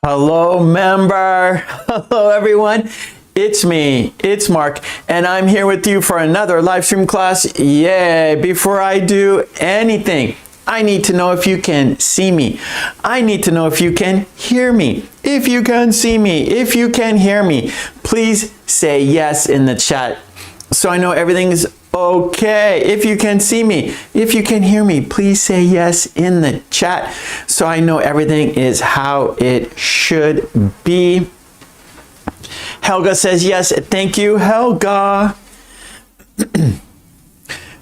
Hello, member. Hello, everyone. It's me, it's Mark, and I'm here with you for another live stream class. Yay! Before I do anything, I need to know if you can see me. I need to know if you can hear me. If you can see me, if you can hear me, please say yes in the chat so I know everything is okay. If you can see me, if you can hear me, please say yes in the chat so I know everything is how it should be. Helga says yes. Thank you, Helga.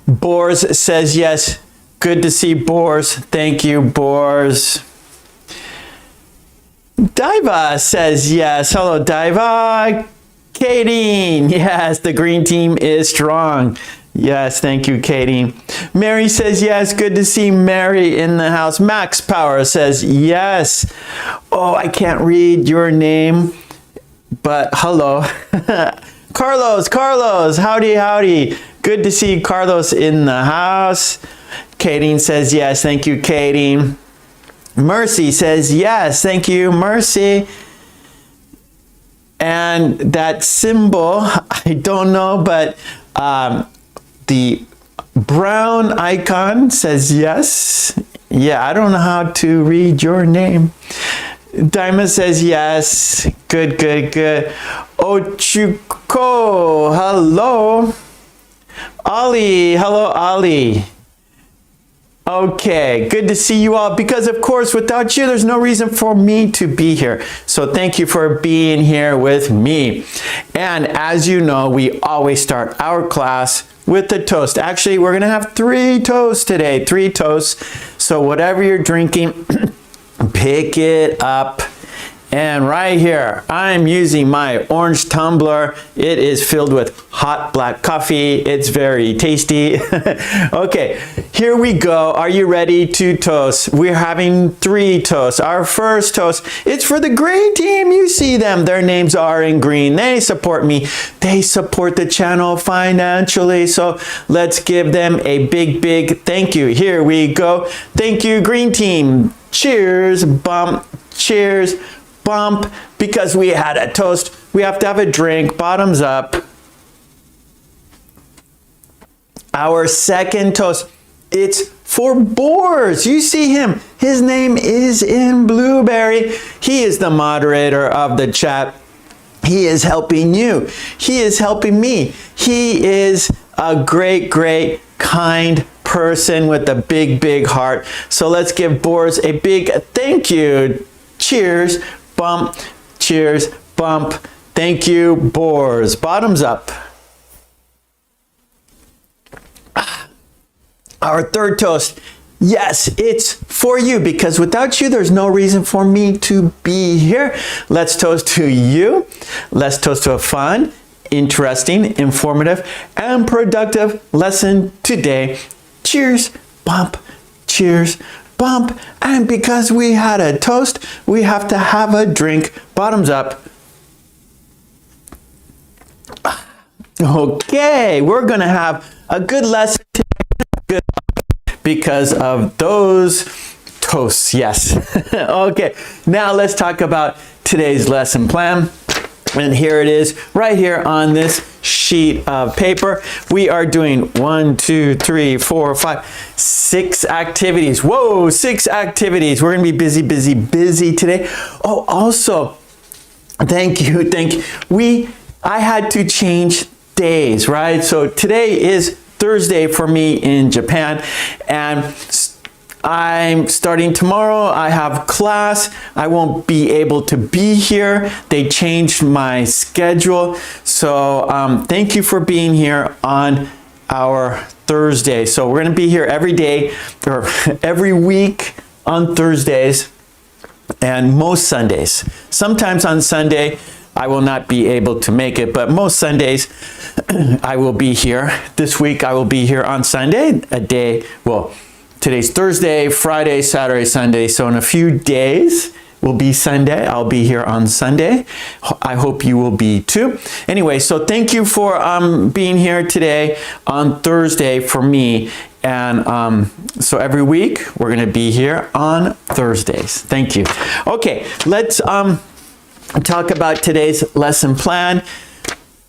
Boris says yes. Good to see Boris. Thank you, Boris. Diva says yes. Hello, Diva. Katie, yes, the green team is strong. Yes, thank you, Katie. Mary says yes. Good to see Mary in the house. Max Power says yes. Oh, I can't read your name, but hello. Carlos, howdy. Good to see Carlos in the house. Katie says yes. Thank you, Katie. Mercy says yes. Thank you, Mercy. And that symbol, I don't know, but the brown icon says yes. Yeah, I don't know how to read your name. Daima says yes. Good. Ochuko, hello. Hello, Ali. Okay, good to see you all, because of course without you there's no reason for me to be here. So thank you for being here with me. And as you know, we always start our class with a toast. Actually, we're gonna have 3 toasts today, 3 toasts. So whatever you're drinking, pick it up. And right here, I'm using my orange tumbler. It is filled with hot black coffee. It's very tasty. Okay, here we go. Are you ready to toast? We're having 3 toasts. Our first toast, it's for the green team. You see them. Their names are in green. They support me. They support the channel financially. So let's give them a big thank you. Here we go. Thank you, green team. Cheers, bump, cheers, bump. Because we had a toast, we have to have a drink. Bottoms up. Our second toast, it's for Boris. You see him. His name is in Blueberry. He is the moderator of the chat. He is helping you. He is helping me. He is a great, kind person with a big heart. So let's give Boris a big thank you. Cheers, bump, cheers, bump. Thank you, Boris. Bottoms up. Our third toast, yes, it's for you, because without you, there's no reason for me to be here. Let's toast to you. Let's toast to a fun, interesting, informative, and productive lesson today. Cheers, bump, cheers, bump. And because we had a toast, we have to have a drink. Bottoms up. Okay, we're gonna have a good lesson today. Good, because of those toasts, yes. Okay, now let's talk about today's lesson plan. And here it is, right here on this sheet of paper. We are doing 1, 2, 3, 4, 5, 6 activities. Whoa, 6 activities. We're gonna be busy today. Oh, also, thank you. I had to change days, right? So today is Thursday for me in Japan, and I'm starting tomorrow. I have class. I won't be able to be here. They changed my schedule. So thank you for being here on our Thursday. So we're going to be here every day, or every week on Thursdays, and most Sundays. Sometimes on Sunday, I will not be able to make it, but most Sundays I will be here. This week I will be here on Sunday, a day, well, today's Thursday, Friday, Saturday, Sunday. So in a few days will be Sunday. I'll be here on Sunday. I hope you will be too. Anyway, so thank you for being here today on Thursday for me. And so every week we're going to be here on Thursdays. Thank you. Okay, let's talk about today's lesson plan.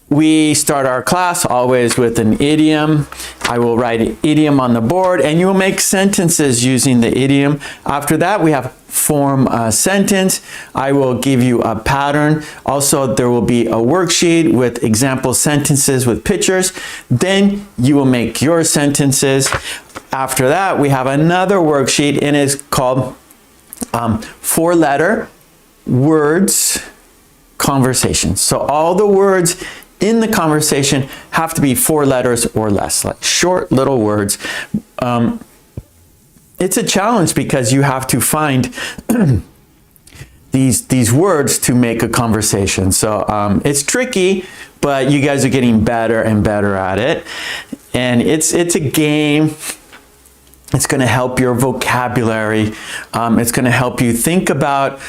We start our class always with an idiom. I will write an idiom on the board and you will make sentences using the idiom. After that, we have form a sentence. I will give you a pattern. Also, there will be a worksheet with example sentences with pictures. Then you will make your sentences. After that, we have another worksheet and it's called 4-letter words conversation. So all the words in the conversation have to be 4 letters or less, like short little words. It's a challenge because you have to find these words to make a conversation. So it's tricky, but you guys are getting better and better at it. And it's a game. It's going to help your vocabulary. It's going to help you think about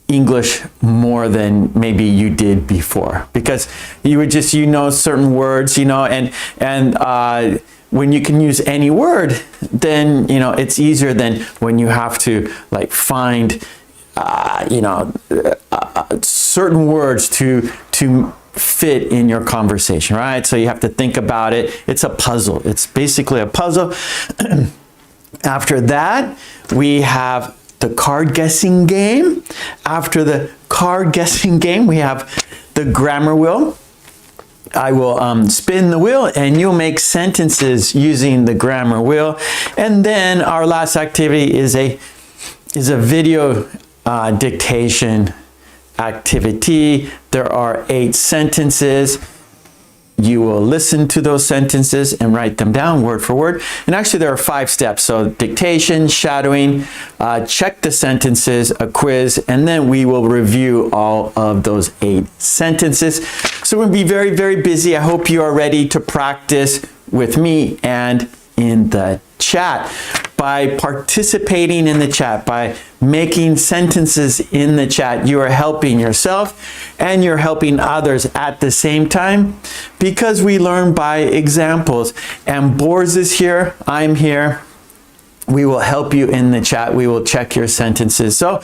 English more than maybe you did before, because you would just, certain words, and when you can use any word, then, it's easier than when you have to like find, certain words to fit in your conversation, right? So you have to think about it. It's a puzzle. It's basically a puzzle. After that, we have the card guessing game. After the card guessing game, we have the grammar wheel. I will spin the wheel and you'll make sentences using the grammar wheel. And then our last activity is a video dictation activity. There are 8 sentences. You will listen to those sentences and write them down word for word. And actually there are 5 steps. So dictation, shadowing, check the sentences, a quiz, and then we will review all of those 8 sentences. So we'll be very, very busy. I hope you are ready to practice with me and in the chat. By participating in the chat, by making sentences in the chat, you are helping yourself and you're helping others at the same time, because we learn by examples. And Boris is here, I'm here. We will help you in the chat. We will check your sentences. So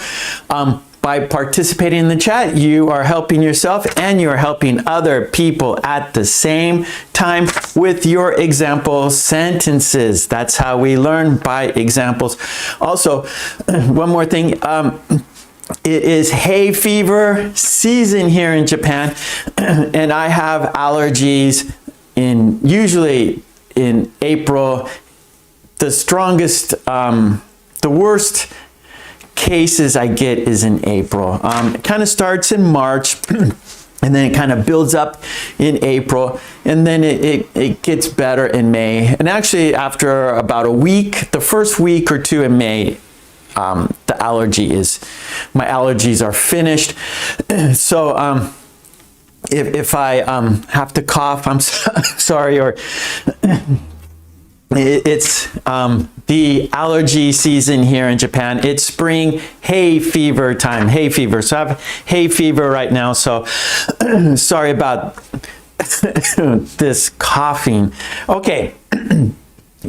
by participating in the chat, you are helping yourself and you are helping other people at the same time with your example sentences. That's how we learn, by examples. Also, one more thing. It is hay fever season here in Japan, and I have allergies usually in April. The strongest, the worst cases I get is in April. It kind of starts in March and then it kind of builds up in April, and then it gets better in May. And actually after about a week, the first week or 2 in May, my allergies are finished. So if I have to cough, I'm sorry, or it's the allergy season here in Japan. It's spring hay fever time, hay fever. So I have hay fever right now, so sorry about this coughing. Okay,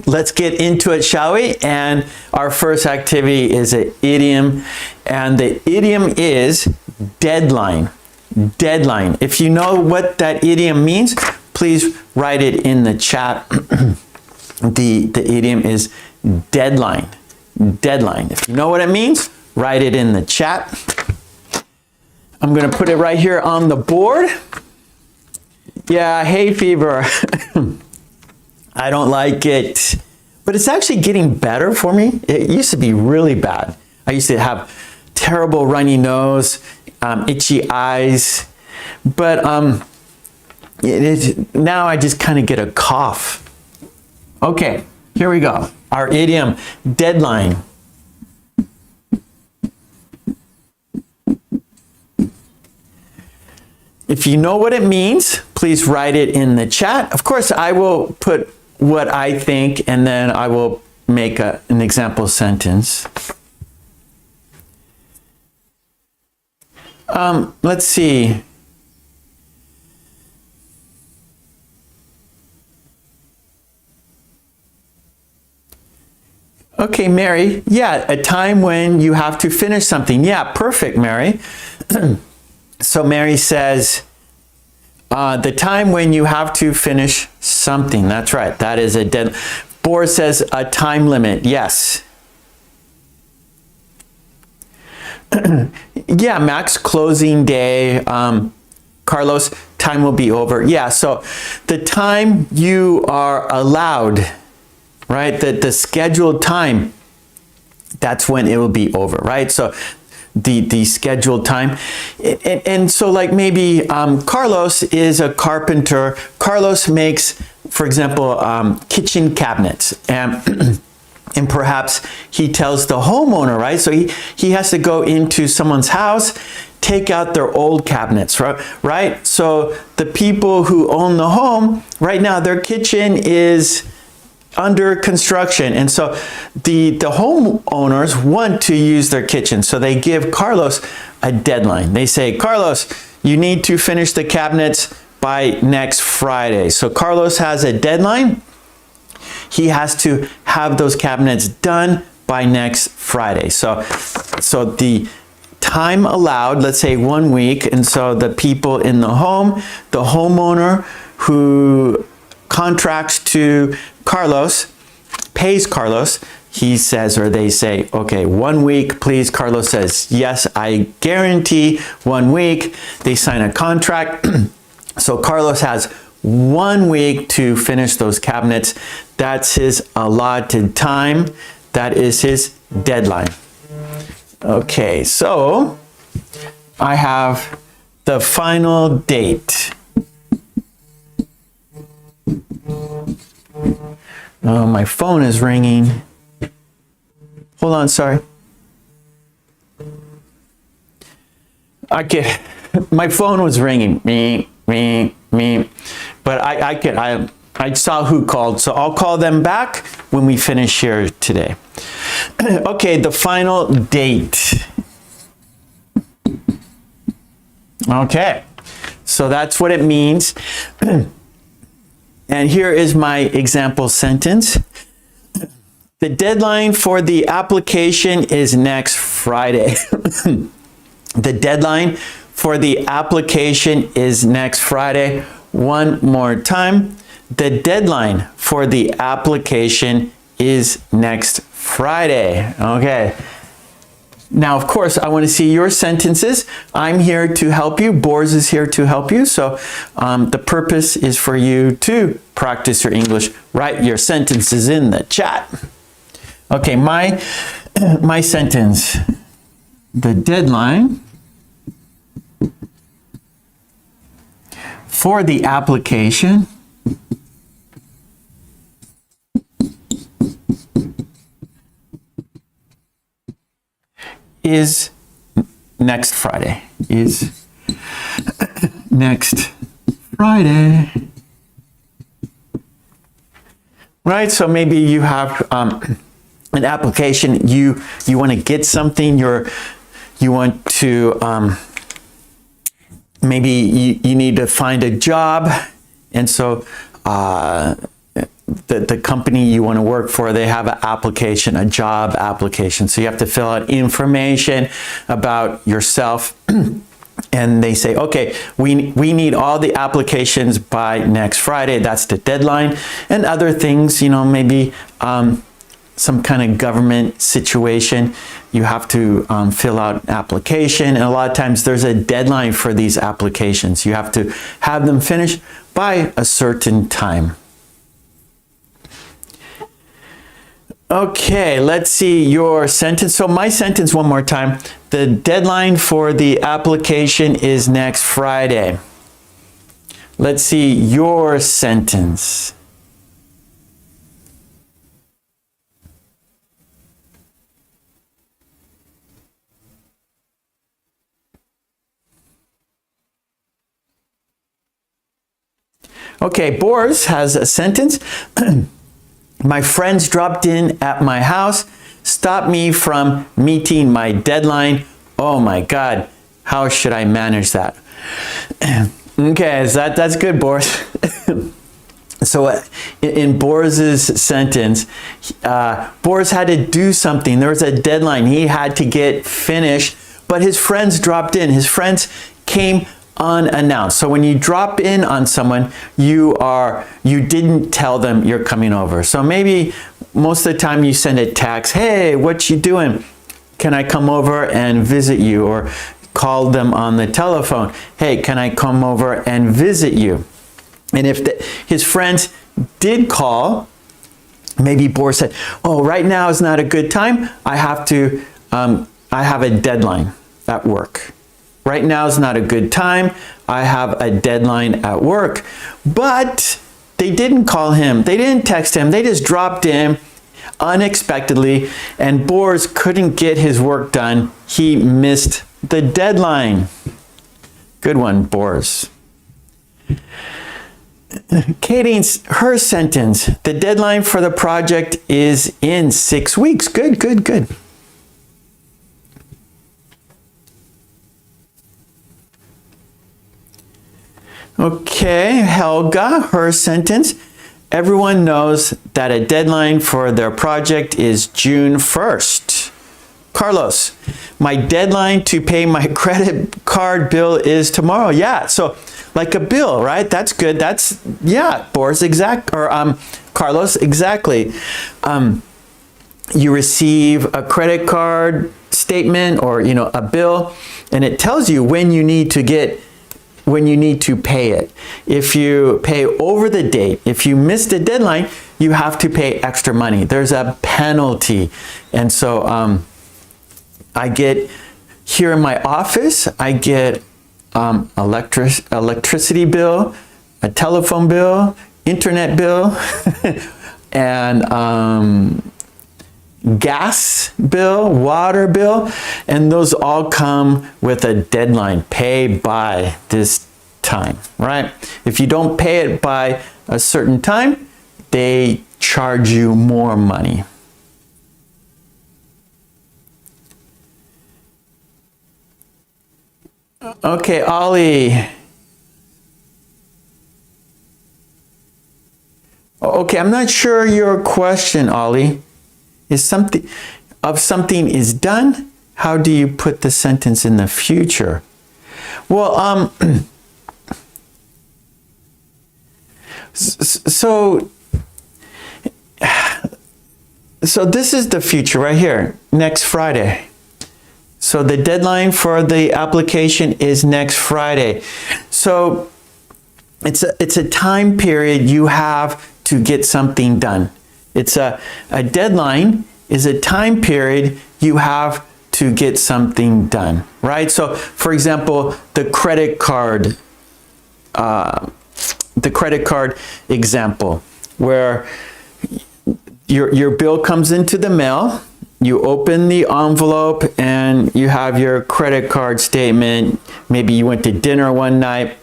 let's get into it, shall we? And our first activity is an idiom, and the idiom is deadline. Deadline. If you know what that idiom means, please write it in the chat. The idiom is deadline. Deadline. If you know what it means, write it in the chat. I'm going to put it right here on the board. Yeah, hay fever. I don't like it. But it's actually getting better for me. It used to be really bad. I used to have terrible runny nose, itchy eyes. But now I just kind of get a cough. Okay, here we go. Our idiom, deadline. If you know what it means, please write it in the chat. Of course, I will put what I think, and then I will make an example sentence. Let's see. Okay, Mary. Yeah, a time when you have to finish something. Yeah, perfect, Mary. So Mary says, the time when you have to finish something. That's right. That is a dead. Boris says a time limit. Yes. Yeah, Max, closing day. Carlos, time will be over. Yeah, so the time you are allowed, right? The scheduled time, that's when it will be over, right? So the scheduled time. And so like maybe Carlos is a carpenter. Carlos makes, for example, kitchen cabinets. And perhaps he tells the homeowner, right? So he has to go into someone's house, take out their old cabinets, right? So the people who own the home, right now, their kitchen is under construction. And so the homeowners want to use their kitchen. So they give Carlos a deadline. They say, Carlos, you need to finish the cabinets by next Friday. So Carlos has a deadline. He has to have those cabinets done by next Friday. So the time allowed, let's say 1 week, and so the people in the home, the homeowner who contracts to Carlos, pays Carlos, he says, or they say, okay, 1 week, please. Carlos says, yes, I guarantee 1 week. They sign a contract. So Carlos has 1 week to finish those cabinets. That's his allotted time. That is his deadline. Okay, so I have the final date. Oh, my phone is ringing. Hold on, sorry. Okay, my phone was ringing. Me. But I saw who called, so I'll call them back when we finish here today. Okay, the final date. Okay, so that's what it means. And here is my example sentence. The deadline for the application is next Friday. The deadline for the application is next Friday. One more time. The deadline for the application is next Friday. Okay. Now, of course, I want to see your sentences. I'm here to help you. Boris is here to help you. So the purpose is for you to practice your English. Write your sentences in the chat. Okay, my sentence. The deadline for the application is next Friday. Is next Friday. Right, so maybe you have an application, you want to get something, you want to, maybe you need to find a job, and so the company you want to work for, they have an application, a job application. So you have to fill out information about yourself. And they say, okay, we need all the applications by next Friday. That's the deadline. And other things, you know, maybe some kind of government situation. You have to fill out an application. And a lot of times there's a deadline for these applications. You have to have them finished by a certain time. Okay, let's see your sentence. So my sentence one more time. The deadline for the application is next Friday. Let's see your sentence. Okay, Boris has a sentence. My friends dropped in at my house, stopped me from meeting my deadline. Oh my God, how should I manage that? Okay, so that's good, Boris. So in Boris's sentence, Boris had to do something. There was a deadline he had to get finished, but his friends dropped in. His friends came unannounced. So when you drop in on someone, you didn't tell them you're coming over. So maybe most of the time you send a text, hey, what you doing? Can I come over and visit you? Or call them on the telephone, hey, can I come over and visit you? And if his friends did call, maybe Boris said, oh, right now is not a good time. I have a deadline at work. Right now is not a good time. I have a deadline at work. But they didn't call him. They didn't text him. They just dropped in unexpectedly, and Boris couldn't get his work done. He missed the deadline. Good one, Boris. Katie's, her sentence, the deadline for the project is in 6 weeks. Good, good, good. Okay, Helga, her sentence, everyone knows that a deadline for their project is June 1st. Carlos, my deadline to pay my credit card bill is tomorrow. Yeah, so like a bill, right? That's good. That's, yeah, Boris, Carlos, exactly. You receive a credit card statement or, a bill, and it tells you when you need to pay it. If you pay over the date, if you miss the deadline, you have to pay extra money. There's a penalty. And so I get, here in my office, I get electricity bill, a telephone bill, internet bill, and gas bill, water bill, and those all come with a deadline, pay by this time, right? If you don't pay it by a certain time, they charge you more money. Okay, Ollie. Okay, I'm not sure your question, Ollie. Is something is done? How do you put the sentence in the future? Well, so this is the future right here, next Friday. So the deadline for the application is next Friday. So it's a time period you have to get something done. It's a deadline is a time period you have to get something done, right? So for example, the credit card example, where your bill comes into the mail, you open the envelope and you have your credit card statement. Maybe you went to dinner one night,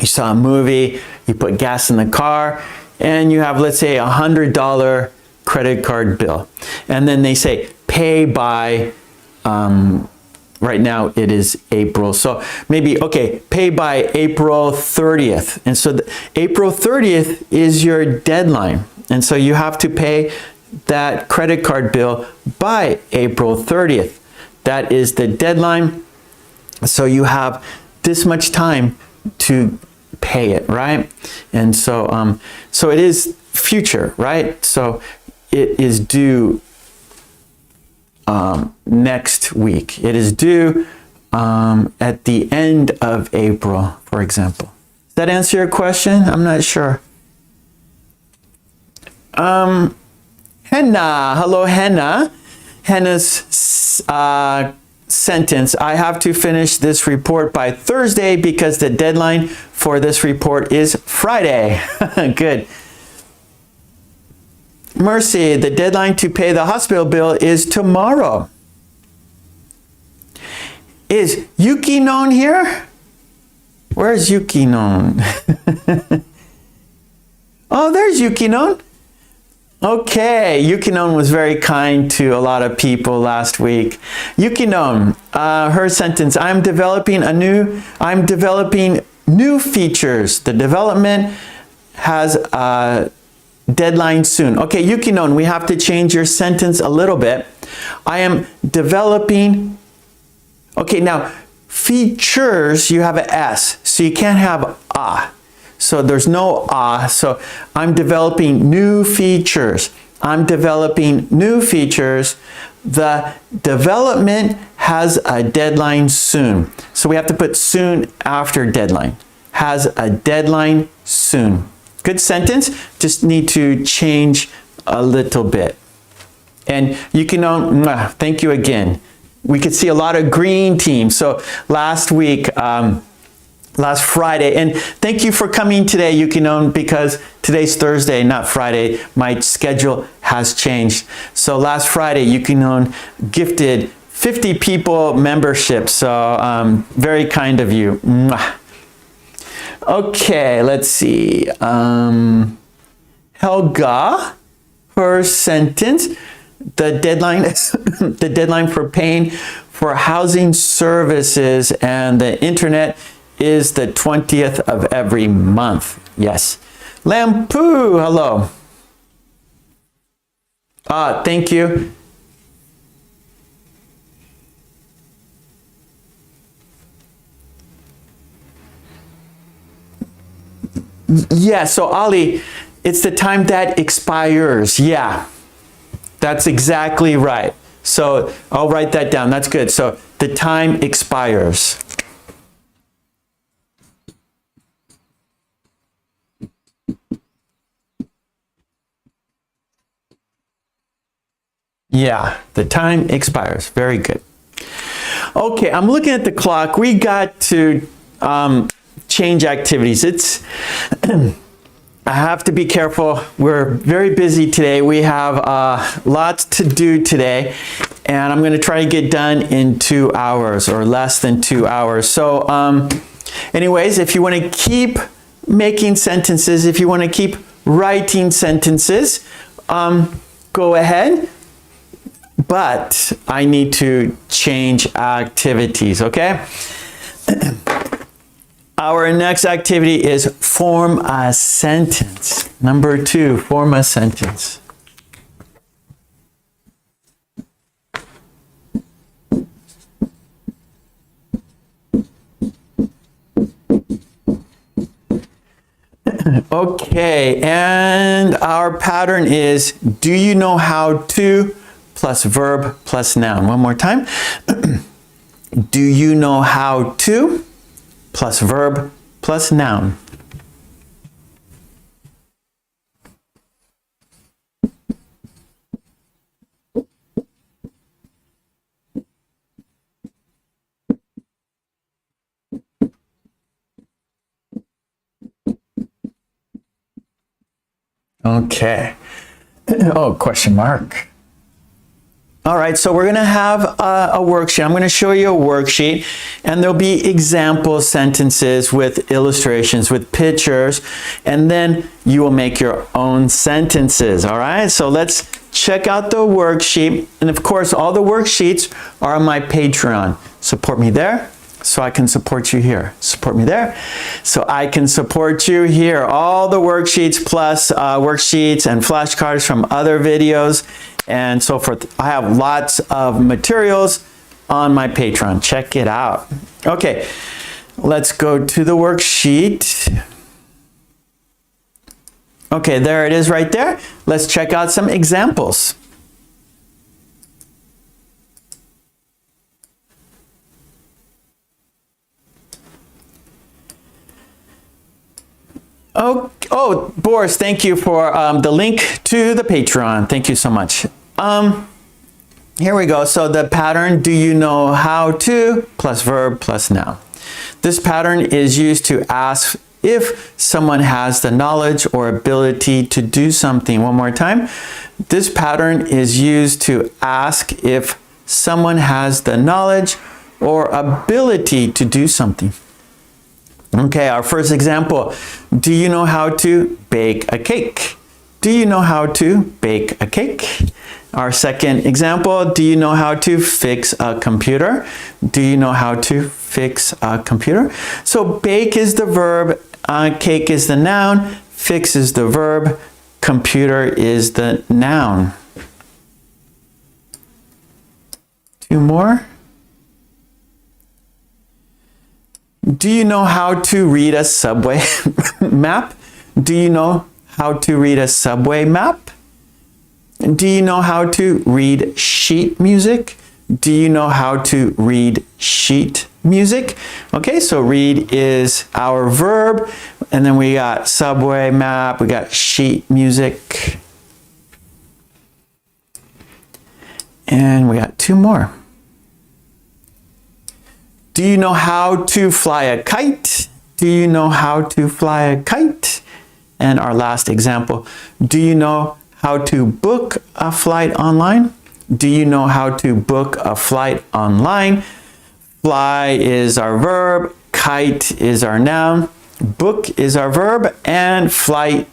you saw a movie, you put gas in the car, and you have, let's say, $100 credit card bill. And then they say, pay by, right now it is April. So maybe, okay, pay by April 30th. And so April 30th is your deadline. And so you have to pay that credit card bill by April 30th. That is the deadline. So you have this much time to pay it, right? And so so it is future, right? So it is due next week. It is due at the end of April, for example. Does that answer your question? I'm not sure. Henna, hello Henna. Henna's sentence, I have to finish this report by Thursday because the deadline for this report is Friday. Good. Mercy, the deadline to pay the hospital bill is tomorrow. Is Yuki known here? Where's Yuki known? Oh, there's Yuki known. Okay, Yukinon was very kind to a lot of people last week. Yukinon, her sentence, I'm developing new features. The development has a deadline soon. Okay, Yukinon, we have to change your sentence a little bit. I am developing. Okay, now features, you have an S, so you can't have a. So there's no a. So I'm developing new features. I'm developing new features. The development has a deadline soon. So we have to put soon after deadline. Has a deadline soon. Good sentence, just need to change a little bit. And you can, thank you again. We could see a lot of green teams. So last week, last Friday, and thank you for coming today, Yukinon, because today's Thursday, not Friday. My schedule has changed. So last Friday, Yukinon gifted 50 people membership. So very kind of you. Okay, let's see. Helga, her sentence, the deadline, the deadline for paying for housing services and the internet is the 20th of every month. Yes. Lampu, hello. Thank you. Yeah, so Ali, it's the time that expires. Yeah, that's exactly right. So I'll write that down. That's good. So the time expires. Yeah, the time expires. Very good. Okay, I'm looking at the clock. We got to change activities. It's I have to be careful. We're very busy today. We have lots to do today, and I'm going to try to get done in 2 hours or less than 2 hours. So anyways, if you want to keep making sentences, if you want to keep writing sentences, go ahead. But I need to change activities, okay? Our next activity is form a sentence. Number 2, form a sentence. Okay, and our pattern is, do you know how to plus verb plus noun. One more time. Do you know how to plus verb plus noun. Okay. Oh, question mark. All right, so we're going to have a worksheet. I'm going to show you a worksheet, and there'll be example sentences with illustrations, with pictures, and then you will make your own sentences. All right, so let's check out the worksheet. And of course, all the worksheets are on my Patreon. Support me there, so I can support you here. Support me there, so I can support you here. All the worksheets plus worksheets and flashcards from other videos and so forth. I have lots of materials on my Patreon. Check it out. Okay, let's go to the worksheet. Okay, there it is right there. Let's check out some examples. Oh, Boris, thank you for the link to the Patreon. Thank you so much. Here we go. So the pattern, do you know how to, plus verb plus noun. This pattern is used to ask if someone has the knowledge or ability to do something. One more time. This pattern is used to ask if someone has the knowledge or ability to do something. Okay, our first example. Do you know how to bake a cake? Do you know how to bake a cake? Our second example. Do you know how to fix a computer? Do you know how to fix a computer? So bake is the verb, cake is the noun, fix is the verb, computer is the noun. 2 more. Do you know how to read a subway map? Do you know how to read a subway map? Do you know how to read sheet music? Do you know how to read sheet music? Okay, so read is our verb, and then we got subway map, we got sheet music, and we got 2 more. Do you know how to fly a kite? Do you know how to fly a kite? And our last example, do you know how to book a flight online? Do you know how to book a flight online? Fly is our verb, kite is our noun, book is our verb, and flight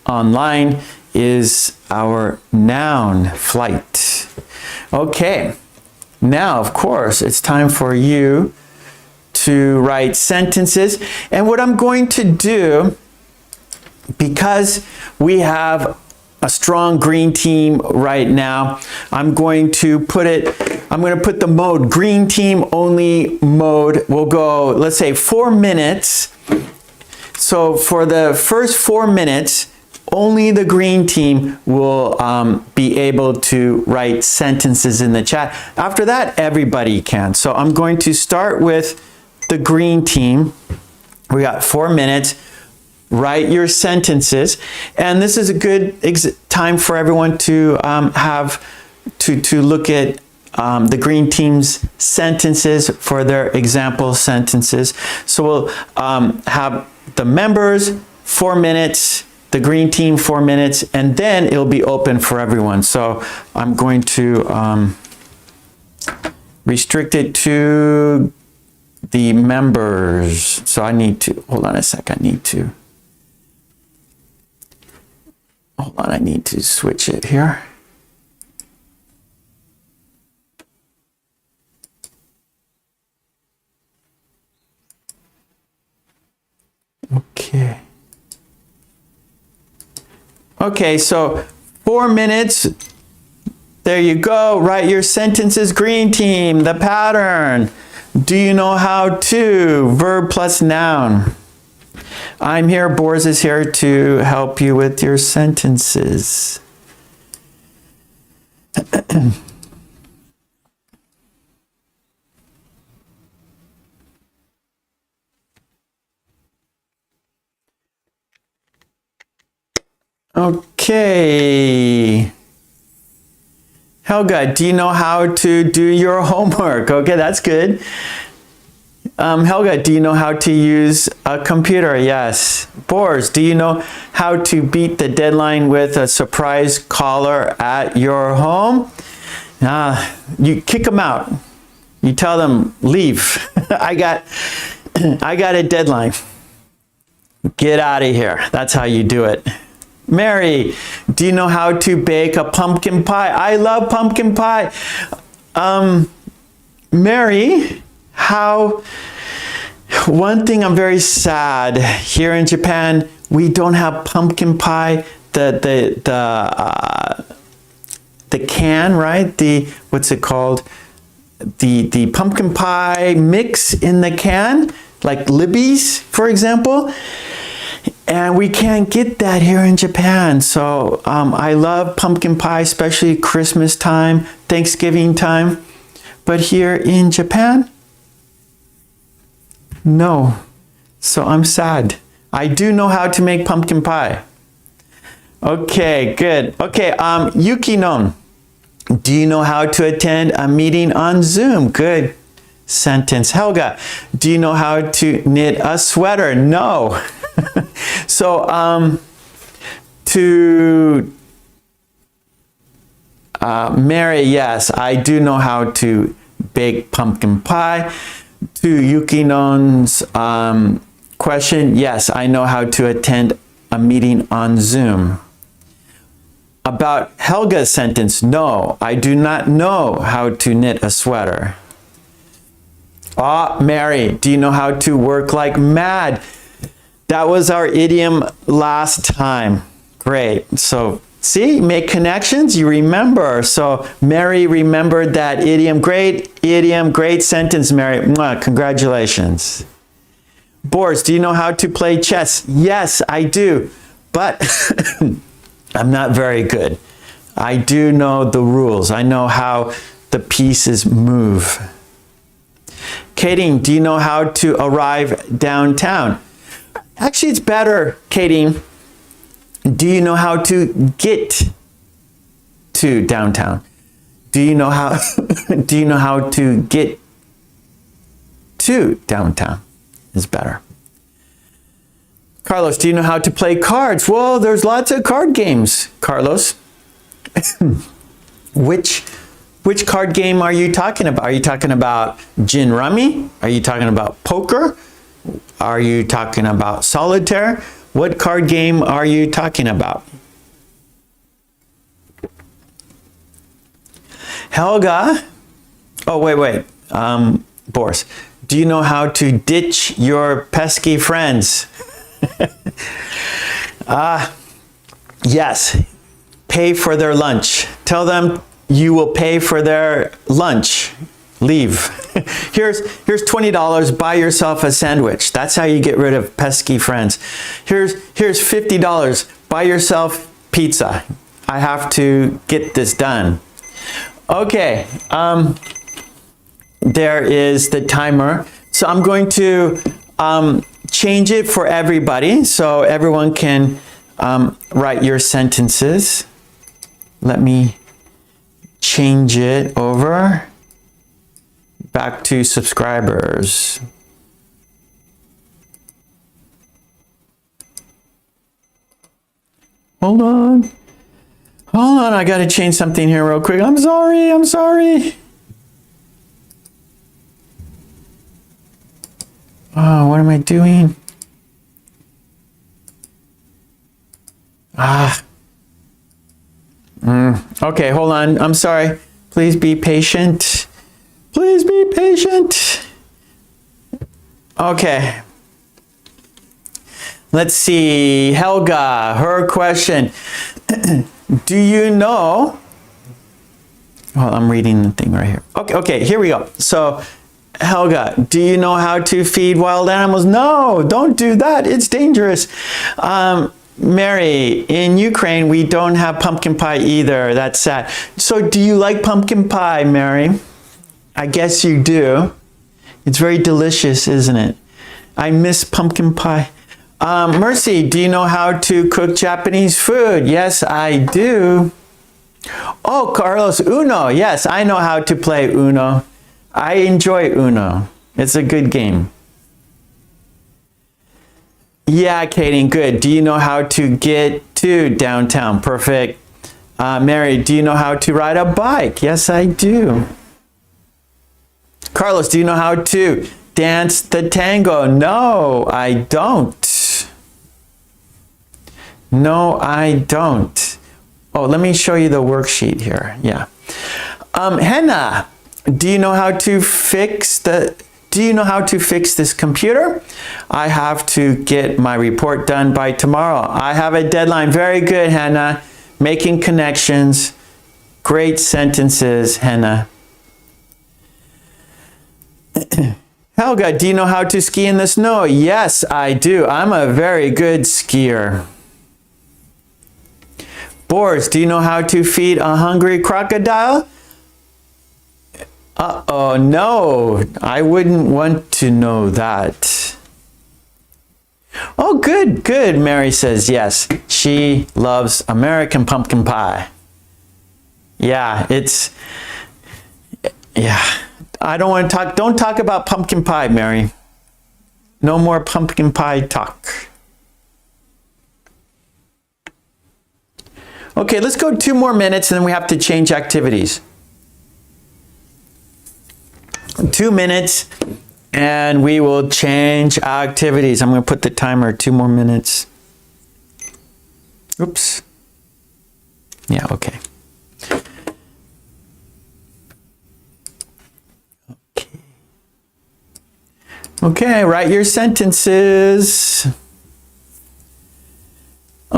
online is our noun, flight. Okay. Now, of course, it's time for you to write sentences. And what I'm going to do, because we have a strong green team right now, I'm going to put the mode green team only mode. We'll go, let's say 4 minutes. So for the first 4 minutes, only the green team will be able to write sentences in the chat. After that, everybody can. So I'm going to start with the green team. We got 4 minutes. Write your sentences. And this is a good time for everyone to look at the green team's sentences for their example sentences. So we'll have the members 4 minutes, the green team 4 minutes, and then it'll be open for everyone. So I'm going to restrict it to the members. So I need to, hold on a sec, I need to switch it here. Okay. Okay, so 4 minutes. There you go. Write your sentences, green team. The pattern. Do you know how to? Verb plus noun. I'm here. Boris is here to help you with your sentences. Okay. Helga, do you know how to do your homework? Okay, that's good. Helga, do you know how to use a computer? Yes. Boris, do you know how to beat the deadline with a surprise caller at your home? You kick them out. You tell them, leave. I got a deadline. Get out of here. That's how you do it. Mary, do you know how to bake a pumpkin pie? I love pumpkin pie. Mary, one thing I'm very sad, here in Japan, we don't have pumpkin pie, the can, right? What's it called? The pumpkin pie mix in the can, like Libby's, for example. And we can't get that here in Japan. So I love pumpkin pie, especially Christmas time, Thanksgiving time. But here in Japan, no. So I'm sad. I do know how to make pumpkin pie. Okay, good. Okay, Yuki-non, do you know how to attend a meeting on Zoom? Good sentence. Helga, do you know how to knit a sweater? No. So, to Mary, yes, I do know how to bake pumpkin pie. To Yuki-non's question, yes, I know how to attend a meeting on Zoom. About Helga's sentence, no, I do not know how to knit a sweater. Mary, do you know how to work like mad? That was our idiom last time. Great. So see, make connections, you remember. So Mary remembered that idiom. Great idiom, great sentence, Mary. Mwah, congratulations. Boris, do you know how to play chess? Yes, I do, but I'm not very good. I do know the rules. I know how the pieces move. Katie, do you know how to arrive downtown? Actually, it's better, Katie. Do you know how to get to downtown? Do you know how do you know how to get to downtown? Is better. Carlos, do you know how to play cards? Well, there's lots of card games, Carlos. Which card game are you talking about? Are you talking about gin rummy? Are you talking about poker? Are you talking about solitaire? What card game are you talking about? Helga. Oh, wait. Boris, do you know how to ditch your pesky friends? Yes. Pay for their lunch. Tell them you will pay for their lunch. Leave. Here's $20. Buy yourself a sandwich. That's how you get rid of pesky friends. Here's $50. Buy yourself pizza. I have to get this done. Okay. There is the timer. So I'm going to change it for everybody so everyone can write your sentences. Let me change it over back to subscribers. Hold on, I gotta change something here real quick. I'm sorry. Oh, what am I doing? Okay, hold on. I'm sorry. Please be patient. Please be patient. Okay. Let's see. Helga, her question. Do you know? Well, I'm reading the thing right here. Okay, here we go. So, Helga, do you know how to feed wild animals? No, don't do that. It's dangerous. Mary, in Ukraine, we don't have pumpkin pie either. That's sad. So do you like pumpkin pie, Mary? I guess you do. It's very delicious, isn't it? I miss pumpkin pie. Mercy, do you know how to cook Japanese food? Yes, I do. Oh, Carlos, Uno. Yes, I know how to play Uno. I enjoy Uno. It's a good game. Yeah, Katie, good. Do you know how to get to downtown? Perfect. Mary, do you know how to ride a bike? Yes, I do. Carlos, do you know how to dance the tango? No, I don't. No, I don't. Oh, let me show you the worksheet here. Yeah. Hannah, do you know how to fix this computer? I have to get my report done by tomorrow. I have a deadline. Very good, Hannah. Making connections. Great sentences, Hannah. Helga, do you know how to ski in the snow? Yes, I do. I'm a very good skier. Boris, do you know how to feed a hungry crocodile? Uh-oh, no, I wouldn't want to know that. Oh, good, good, Mary says yes. She loves American pumpkin pie. Yeah, I don't want to talk, don't talk about pumpkin pie, Mary. No more pumpkin pie talk. Okay, let's go 2 more minutes and then we have to change activities. 2 minutes and we will change activities. I'm going to put the timer 2 more minutes. Oops. Yeah, okay. Okay, write your sentences.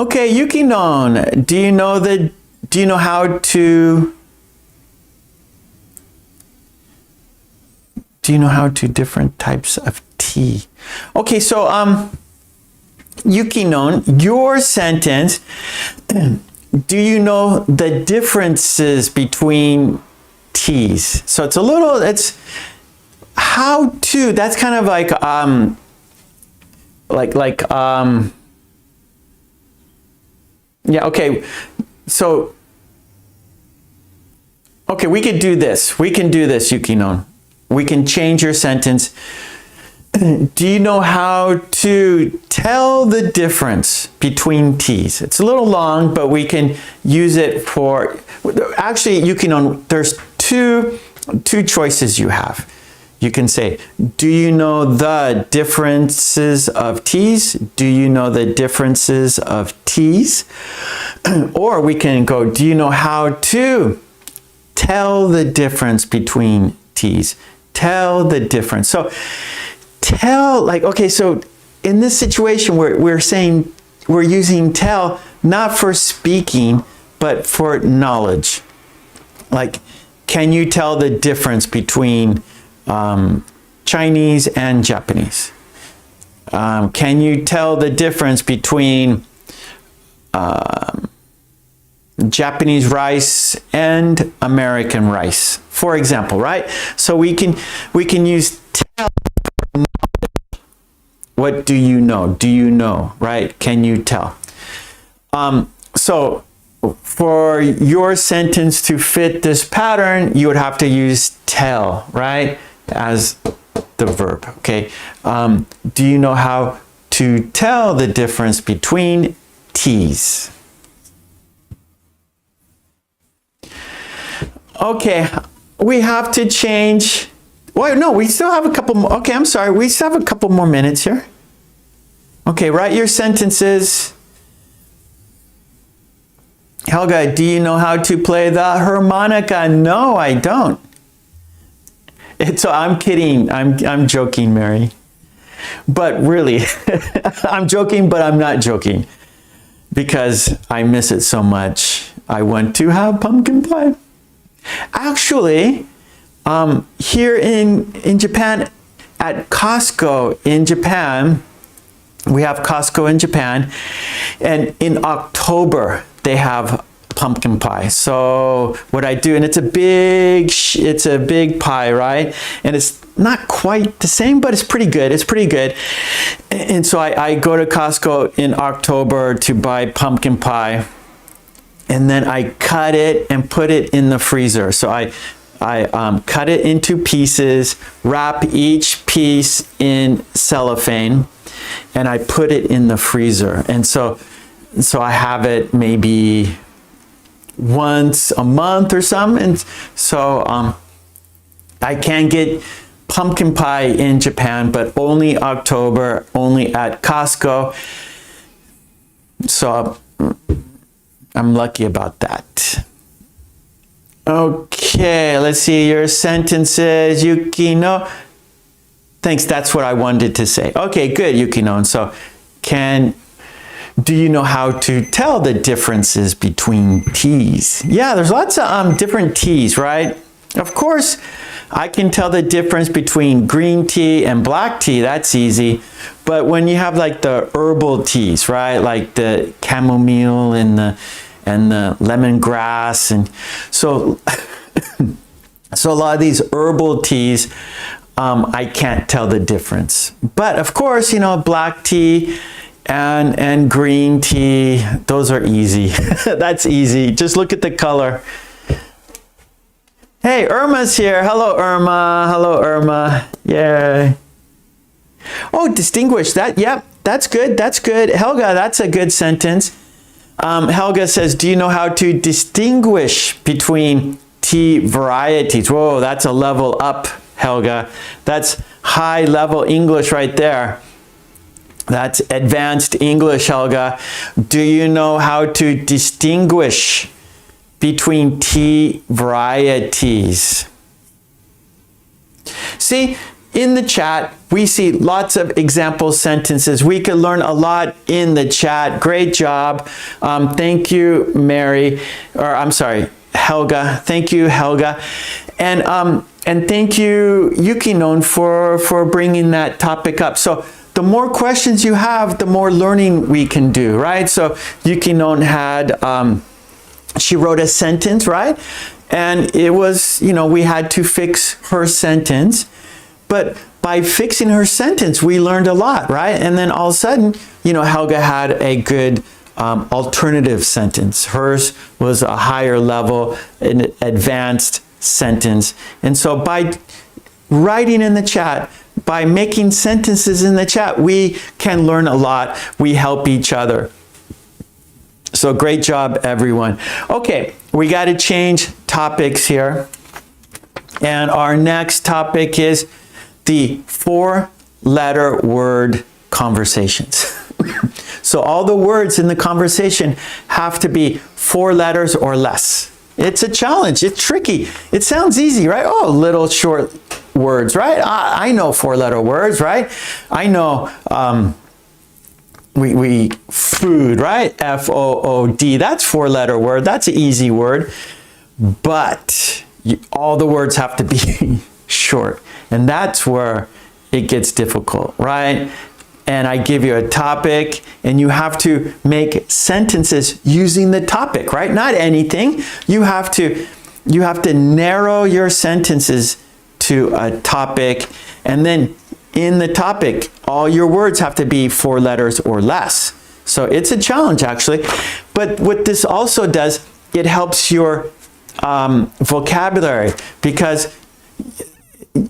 Okay, Yuki-non, do you know how to different types of tea? Okay, so Yuki-non, your sentence, do you know the differences between teas? So it's how to, that's kind of like yeah, okay. So okay, we can do this, Yuki-non. We can change your sentence. Do you know how to tell the difference between teas? It's a little long, but we can use it for, actually, Yuki-non, there's two choices you have. You can say, do you know the differences of teas? Do you know the differences of teas? Or we can go, do you know how to tell the difference between teas? Tell the difference. So tell, like, okay, so in this situation we're saying, we're using tell not for speaking, but for knowledge. Like, can you tell the difference between Chinese and Japanese? Can you tell the difference between Japanese rice and American rice, for example, right? So we can use tell. What do you know? Do you know, right? Can you tell? So for your sentence to fit this pattern, you would have to use tell, right, as the verb, okay? Do you know how to tell the difference between teas? Okay, we have to change. Wait, no, we still have a couple more. Okay, I'm sorry. We still have a couple more minutes here. Okay, write your sentences. Helga, do you know how to play the harmonica? No, I don't. I'm kidding. I'm joking, Mary. But really, I'm joking, but I'm not joking. Because I miss it so much. I want to have pumpkin pie. Actually, here in Japan, at Costco in Japan, we have Costco in Japan, and in October they have pumpkin pie. So what I do, and it's a big pie, right? And it's not quite the same, but it's pretty good. It's pretty good. And so I go to Costco in October to buy pumpkin pie. And then I cut it and put it in the freezer. So I cut it into pieces, wrap each piece in cellophane, and I put it in the freezer. And so I have it maybe once a month or something. And so I can get pumpkin pie in Japan, but only October, only at Costco. So I'm lucky about that. Okay, let's see your sentences. Yuki-no. Thanks, that's what I wanted to say. Okay, good, Yuki-no. So do you know how to tell the differences between teas? Yeah, there's lots of different teas, right? Of course, I can tell the difference between green tea and black tea. That's easy. But when you have like the herbal teas, right? Like the chamomile and the lemongrass, and so a lot of these herbal teas, I can't tell the difference. But of course, black tea and green tea, those are easy. That's easy. Just look at the color. Hey, Irma's here. Hello, Irma. Hello, Irma. Yeah. Oh, distinguish. Yep, that's good. That's good. Helga, that's a good sentence. Helga says, do you know how to distinguish between tea varieties? Whoa, that's a level up, Helga. That's high level English right there. That's advanced English, Helga. Do you know how to distinguish between tea varieties? See, in the chat, we see lots of example sentences. We could learn a lot in the chat. Great job. Thank you, Mary, or I'm sorry, Helga. Thank you, Helga. And thank you, Yukinon, for bringing that topic up. So the more questions you have, the more learning we can do, right? So Yukinon had, she wrote a sentence, right? And it was, you know, we had to fix her sentence. But by fixing her sentence, we learned a lot, right? And then all of a sudden, you know, Helga had a good alternative sentence. Hers was a higher level, an advanced sentence. And so by writing in the chat, by making sentences in the chat, we can learn a lot. We help each other. So great job, everyone. Okay, we got to change topics here. And our next topic is the 4-letter word conversations. So all the words in the conversation have to be 4 letters or less. It's a challenge. It's tricky. It sounds easy, right? Oh, little short words, right? I know 4-letter words, right? I know food, right? F-O-O-D. That's 4-letter word. That's an easy word. But all the words have to be short. And that's where it gets difficult, right? And I give you a topic and you have to make sentences using the topic, right? Not anything. You have to narrow your sentences to a topic, and then in the topic, all your words have to be 4 letters or less. So it's a challenge actually. But what this also does, it helps your vocabulary, because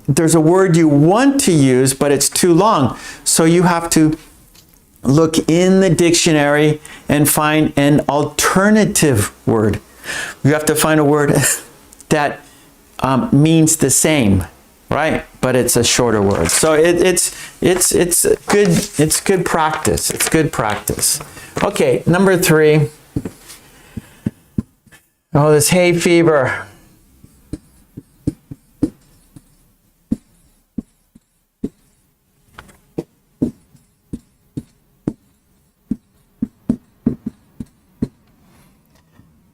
there's a word you want to use, but it's too long. So you have to look in the dictionary and find an alternative word. You have to find a word that means the same, right? But it's a shorter word. So it's good practice. It's good practice. Okay, number 3. Oh, this hay fever.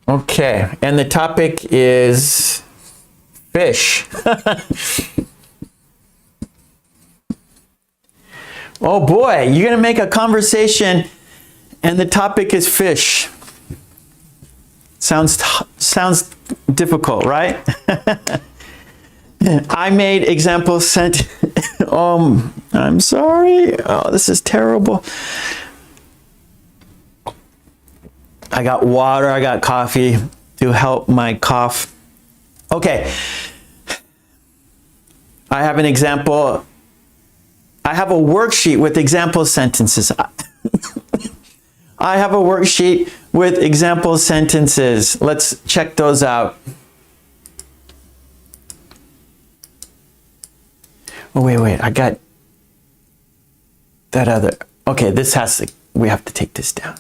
Okay, and the topic is fish. Oh boy, you're going to make a conversation and the topic is fish. Sounds difficult, right? I made example sent. I'm sorry. Oh, this is terrible. I got water, I got coffee to help my cough. Okay. I have an example. I have a worksheet with example sentences. I have a worksheet with example sentences. Let's check those out. Oh, wait. I got that other. Okay, we have to take this down.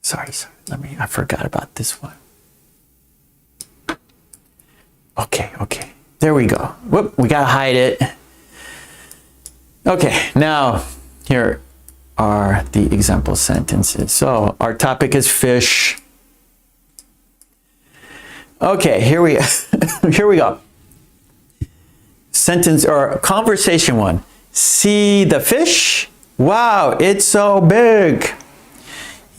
Sorry. I forgot about this one. Okay. There we go. Whoop, we gotta hide it. Okay, now here are the example sentences. So our topic is fish. Okay, here we go. Sentence or conversation 1. See the fish? Wow, it's so big.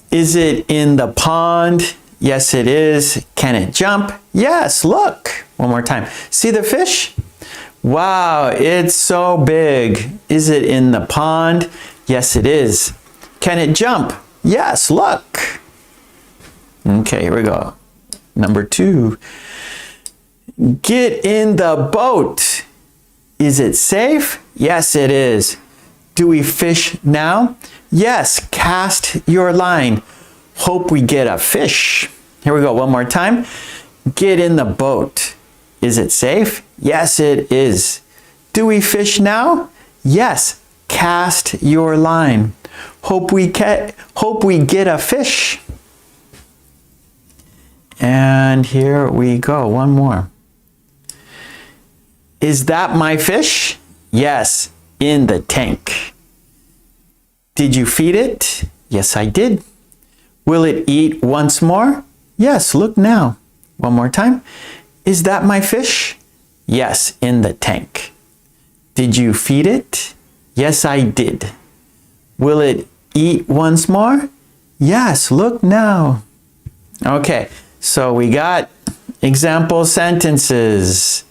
Is it in the pond? Yes, it is. Can it jump? Yes, look. One more time. See the fish? Wow, it's so big. Is it in the pond? Yes, it is. Can it jump? Yes, look. Okay, here we go. Number 2. Get in the boat. Is it safe? Yes, it is. Do we fish now? Yes, cast your line. Hope we get a fish. Here we go, one more time. Get in the boat. Is it safe? Yes, it is. Do we fish now? Yes, cast your line. Hope we get a fish. And here we go, one more. Is that my fish? Yes, in the tank. Did you feed it? Yes, I did. Will it eat once more? Yes, look now. One more time. Is that my fish? Yes, in the tank. Did you feed it? Yes, I did. Will it eat once more? Yes, look now. Okay, so we got example sentences.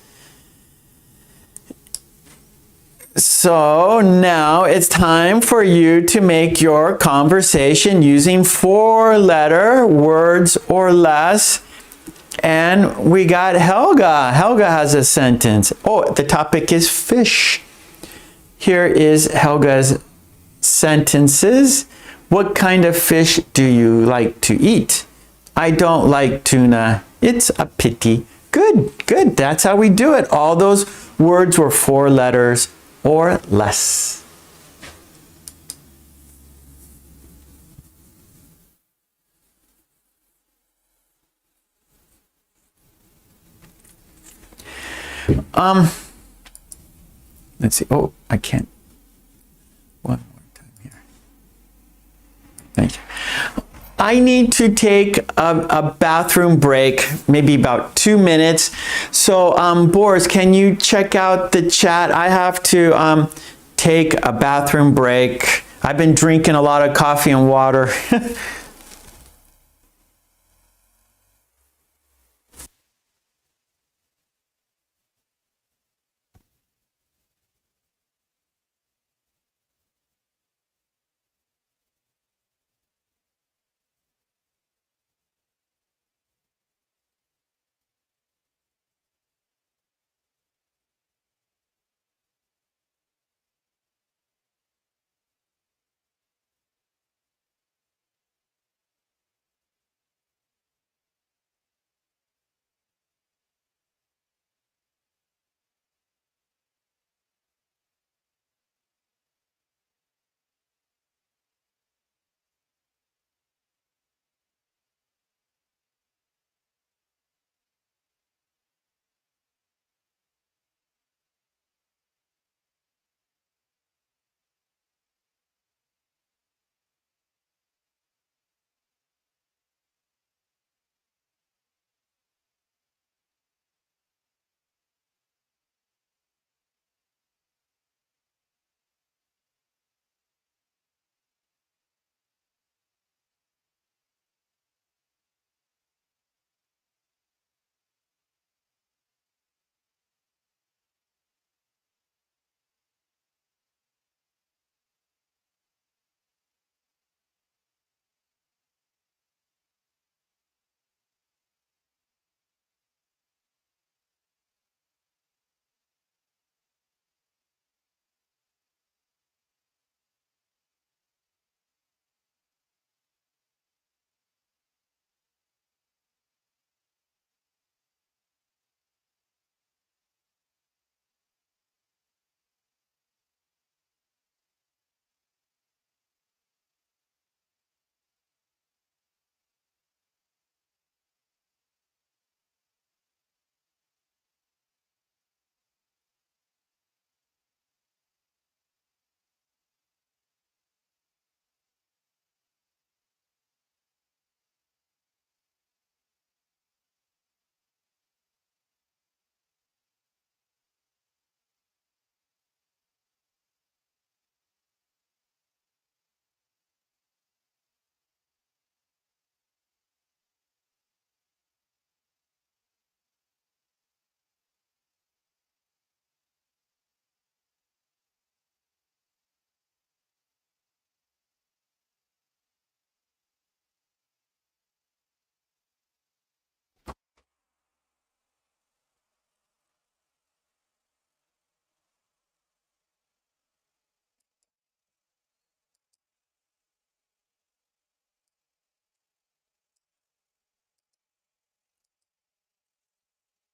So now it's time for you to make your conversation using 4-letter words or less. And we got Helga. Helga has a sentence. Oh, the topic is fish. Here is Helga's sentences. What kind of fish do you like to eat? I don't like tuna. It's a pity. Good, good. That's how we do it. All those words were 4 letters or less. Let's see. Oh, I can't. One more time here. Thank you. I need to take a bathroom break, maybe about 2 minutes. So, Boris, can you check out the chat? I have to take a bathroom break. I've been drinking a lot of coffee and water.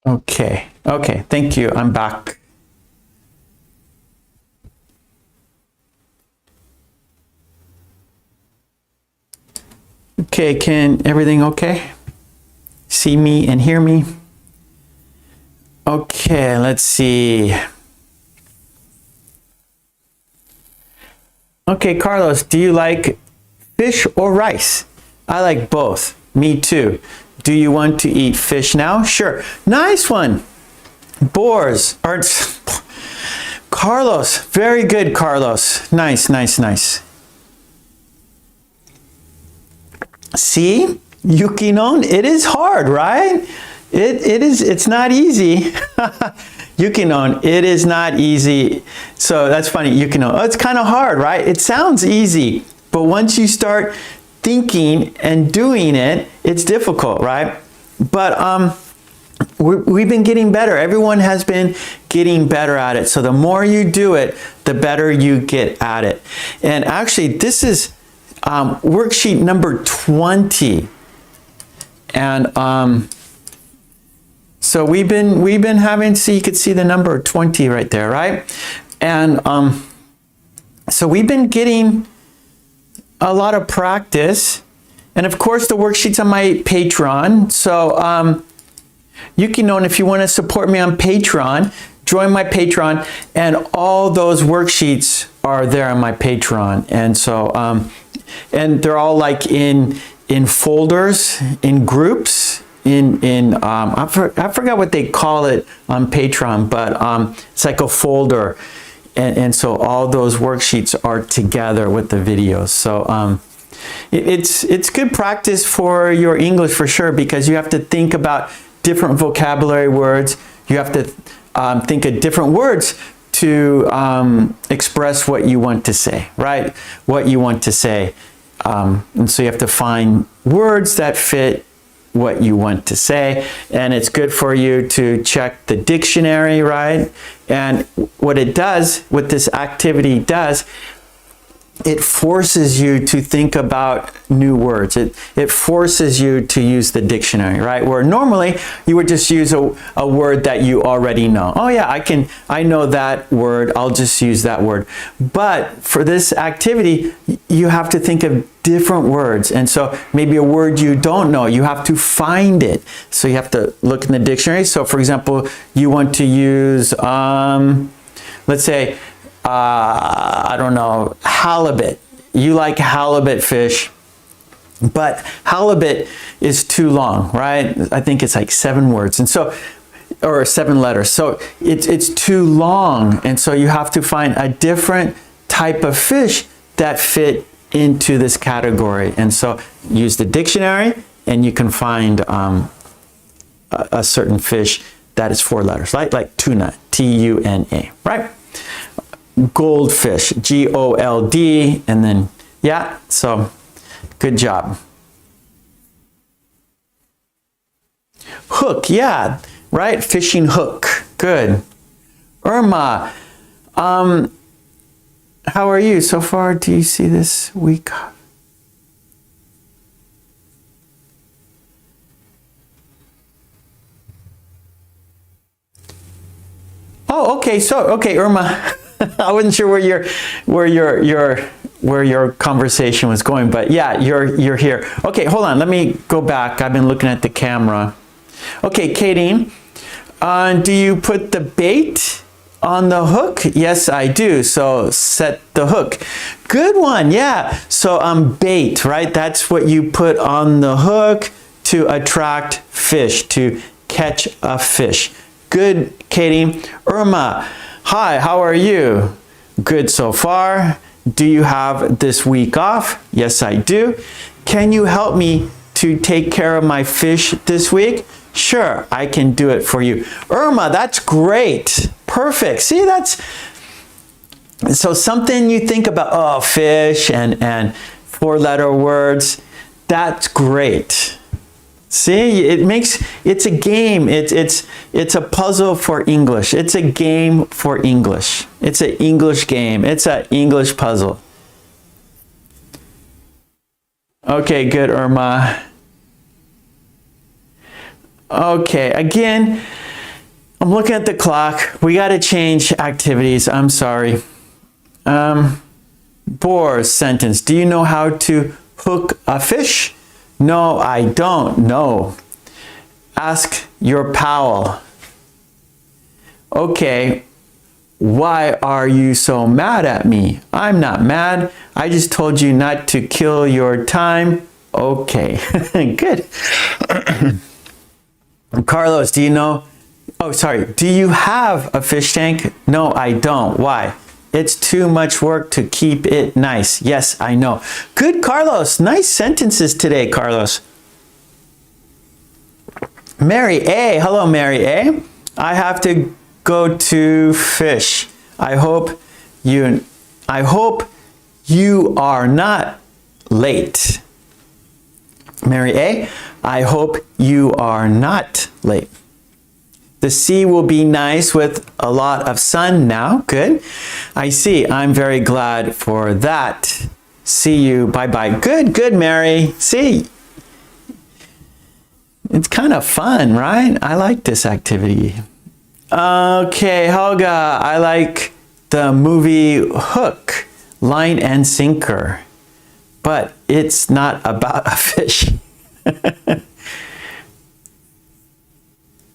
Okay, okay, thank you. I'm back. Okay, can everything okay? See me and hear me? Okay, let's see. Okay, Carlos, do you like fish or rice? I like both. Me too. Do you want to eat fish now? Sure. Nice one. Boars. Carlos. Very good, Carlos. Nice, nice, nice. See? Yukinon, it is hard, right? It's not easy. Yukinon, it is not easy. So that's funny, yukinon. Oh, it's kind of hard, right? It sounds easy, but once you start thinking and doing it, it's difficult, right? But we've been getting better. Everyone has been getting better at it. So the more you do it, the better you get at it. And actually, this is worksheet number 20. And so we've been having, so you could see the number 20 right there, right? And so we've been getting a lot of practice. And of course, the worksheet's on my Patreon. So you can know, if you want to support me on Patreon, join my Patreon, and all those worksheets are there on my Patreon. And so, and they're all like in folders, in groups, I forgot what they call it on Patreon, but it's like a folder. And so all those worksheets are together with the videos. So it's good practice for your English for sure, because you have to think about different vocabulary words. You have to think of different words to express what you want to say, right? What you want to say. And so you have to find words that fit what you want to say. And it's good for you to check the dictionary, right? And what it does, what this activity does, it forces you to think about new words. It forces you to use the dictionary, right? Where normally you would just use a word that you already know. Oh yeah, I know that word, I'll just use that word. But for this activity, you have to think of different words. And so maybe a word you don't know, you have to find it. So you have to look in the dictionary. So for example, you want to use, let's say, I don't know, halibut. You like halibut fish, but halibut is too long, right? I think it's like 7 words. And so, or 7 letters. So it's too long. And so you have to find a different type of fish that fit into this category. And so use the dictionary and you can find a certain fish that is 4 letters, like tuna, T-U-N-A, right? Goldfish, G-O-L-D, and then, yeah, so good job. Hook, yeah, right? Fishing hook, good. Irma, how are you so far? Do you see this week? Oh, okay, so, okay, Irma. I wasn't sure where your conversation was going, but yeah, you're here. Okay, hold on. Let me go back. I've been looking at the camera. Okay, Katie, do you put the bait on the hook? Yes, I do. So set the hook. Good one. Yeah. So bait, right? That's what you put on the hook to attract fish, to catch a fish. Good, Katie. Irma. Hi, how are you? Good so far. Do you have this week off? Yes, I do. Can you help me to take care of my fish this week? Sure, I can do it for you. Irma, that's great. Perfect. See, that's so something you think about, oh, fish and 4-letter words. That's great. See, it's a game. It's a puzzle for English. It's a game for English. It's an English game. It's an English puzzle. Okay, good, Irma. Okay, again, I'm looking at the clock. We got to change activities. I'm sorry. Boar's sentence. Do you know how to hook a fish? No, I don't know. Ask your pal. Okay, why are you so mad at me? I'm not mad. I just told you not to kill your time. Okay, good. Carlos, do you know? Oh, sorry. Do you have a fish tank? No, I don't. Why? It's too much work to keep it nice. Yes, I know. Good, Carlos. Nice sentences today, Carlos. Mary A. Hello, Mary A. I have to go to fish. I hope you are not late. Mary A. I hope you are not late. The sea will be nice with a lot of sun now. Good. I see. I'm very glad for that. See you. Bye-bye. Good, good, Mary. See. It's kind of fun, right? I like this activity. Okay, Helga. I like the movie Hook, Line and Sinker. But it's not about a fish.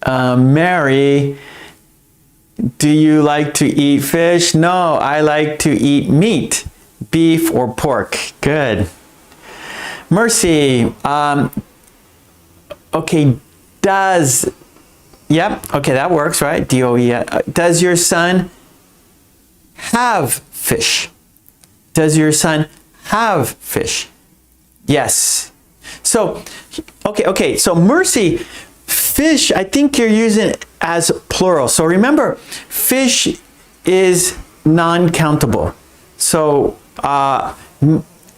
Mary, do you like to eat fish? No, I like to eat meat, beef or pork. Good. Mercy, okay, yep, okay, that works, right? D-O-E. Does your son have fish? Does your son have fish? Yes. So, okay, so Mercy, fish, I think you're using it as plural. So remember, fish is non-countable. So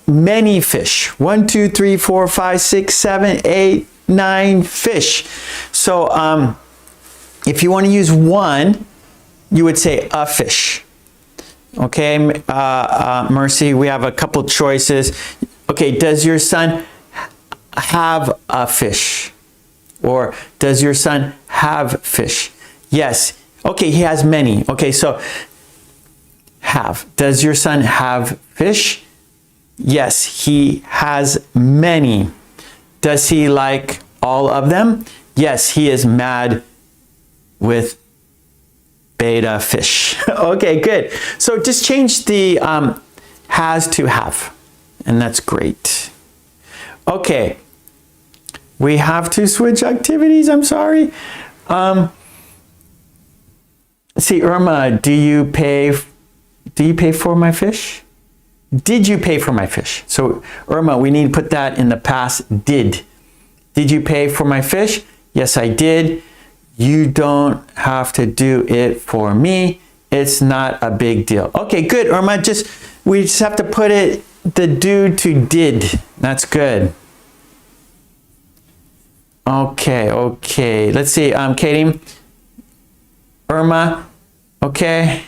many fish. 1, 2, 3, 4, 5, 6, 7, 8, 9 fish. So if you want to use one, you would say a fish. Okay, Mercy, we have a couple choices. Okay, does your son have a fish? Or does your son have fish? Yes. Okay, he has many. Okay, so have. Does your son have fish? Yes, he has many. Does he like all of them? Yes, he is mad with beta fish. Okay, good. So just change the has to have, and that's great. Okay. We have to switch activities. I'm sorry. See, Irma, do you pay for my fish? Did you pay for my fish? So, Irma, we need to put that in the past. Did. Did you pay for my fish? Yes, I did. You don't have to do it for me. It's not a big deal. Okay, good, Irma. We just have to put the do to did. That's good. Okay. Let's see, Katie, Irma, okay.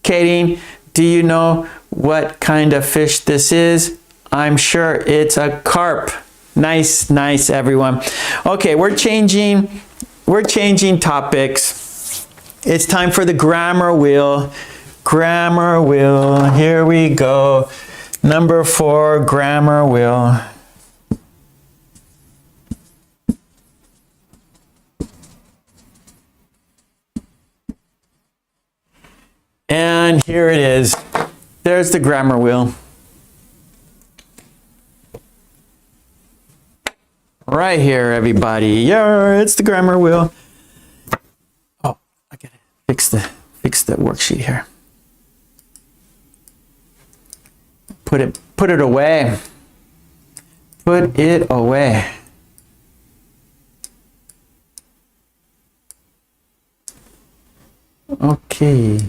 Katie, do you know what kind of fish this is? I'm sure it's a carp. Nice, everyone. Okay, we're changing topics. It's time for the grammar wheel. Grammar wheel, here we go. Number 4, grammar wheel. And here it is. There's the grammar wheel. Right here, everybody. Yeah, it's the grammar wheel. Oh, I gotta fix the worksheet here. Put it away. Put it away. Okay.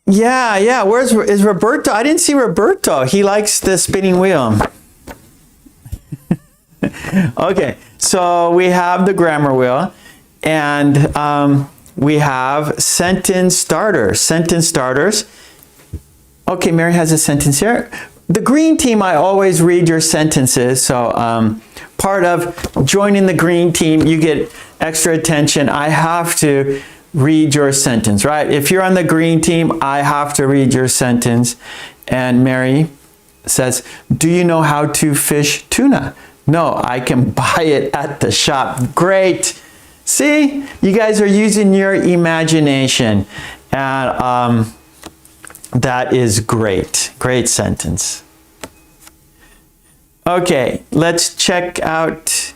Yeah. Is Roberto? I didn't see Roberto. He likes the spinning wheel. Okay, so we have the grammar wheel, and we have sentence starters. Okay, Mary has a sentence here. The green team, I always read your sentences. So part of joining the green team, you get extra attention. I have to read your sentence, right? If you're on the green team, I have to read your sentence. And Mary says, do you know how to fish tuna? No, I can buy it at the shop. Great. See, you guys are using your imagination. And that is great. Great sentence. Okay, let's check out.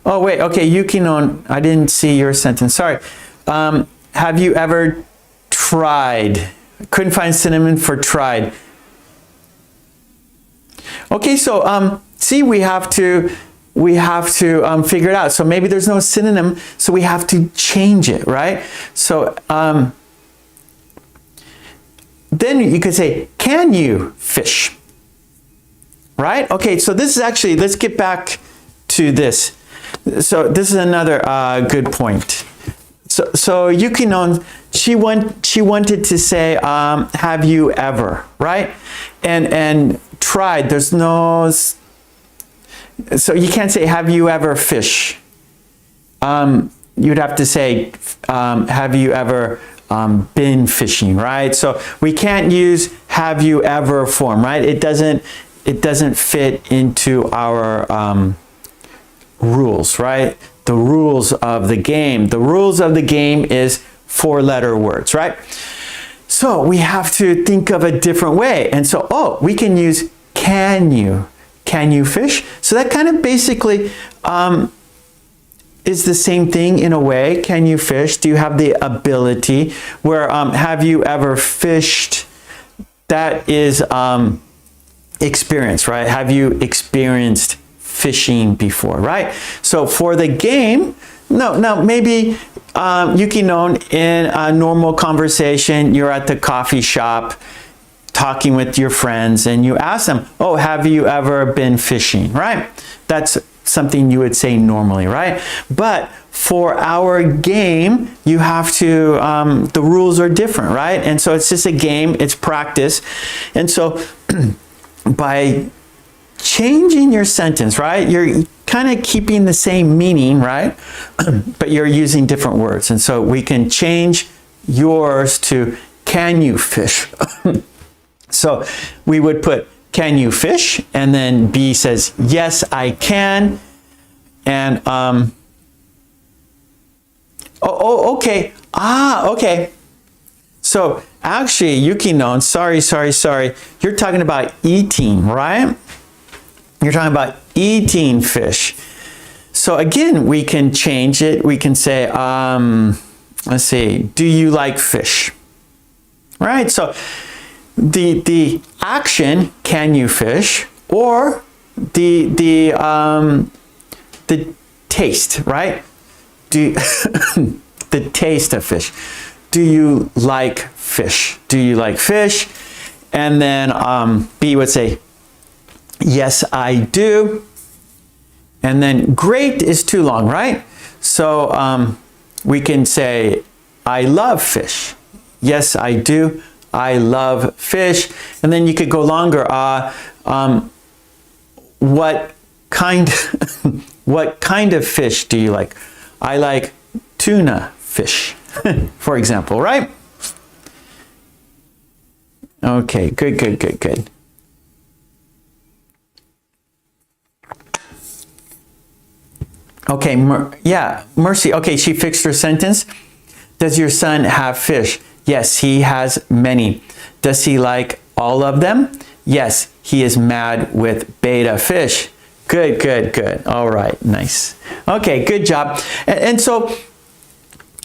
Oh, wait. Okay, Yukino, I didn't see your sentence. Sorry. Have you ever tried? Couldn't find synonym for tried. Okay, so see, we have to figure it out. So maybe there's no synonym, so we have to change it, right? So then you could say, can you fish? Right? Okay, so this is actually, let's get back to this. So this is another good point. So Yukino, she wanted to say, have you ever, right? And tried, there's no, so you can't say, have you ever fish? You'd have to say, have you ever been fishing, right? So we can't use have you ever form, right? It doesn't fit into our rules, right? The rules of the game. The rules of the game is 4-letter words, right? So we have to think of a different way. And so, oh, we can use can you fish? So that kind of basically is the same thing in a way. Can you fish? Do you have the ability? Where have you ever fished? That is experience, right? Have you experienced fishing before, right? So for the game, no, maybe Yukino, in a normal conversation, you're at the coffee shop talking with your friends and you ask them, oh, have you ever been fishing, right? That's something you would say normally, right? But for our game, you have to, the rules are different, right? And so it's just a game, it's practice. And so by changing your sentence, right? You're kind of keeping the same meaning, right? But you're using different words. And so we can change yours to can you fish? So we would put can you fish? And then B says, yes, I can. And, okay. Okay. So actually, Yukino, sorry. You're talking about eating, right? You're talking about eating fish. So again, we can change it. We can say, let's see, do you like fish? Right? So the action, can you fish? Or the taste, right? The taste of fish. Do you like fish? Do you like fish? And then B would say, yes, I do. And then great is too long, right? So we can say, I love fish. Yes, I do. I love fish. And then you could go longer. What kind of fish do you like? I like tuna fish, for example, right? Okay, good. Okay, Mercy. Okay, she fixed her sentence. Does your son have fish? Yes, he has many. Does he like all of them? Yes, he is mad with betta fish. Good. All right, nice. Okay, good job. And so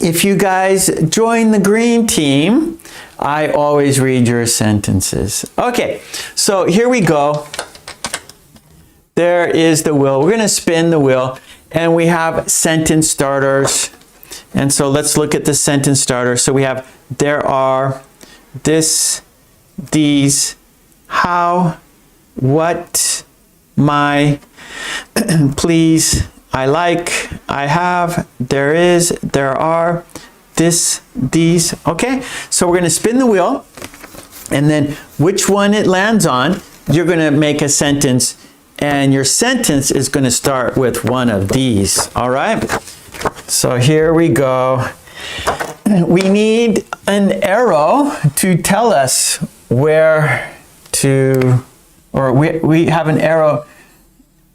if you guys join the green team, I always read your sentences. Okay, so here we go. There is the wheel. We're going to spin the wheel. And we have sentence starters. And so let's look at the sentence starter. So we have there are, this, these, how, what, my, please, I like, I have, there is, there are, this, these. Okay, so we're going to spin the wheel. And then which one it lands on, you're going to make a sentence. And your sentence is going to start with one of these. All right. So here we go. We need an arrow to tell us where to, or we have an arrow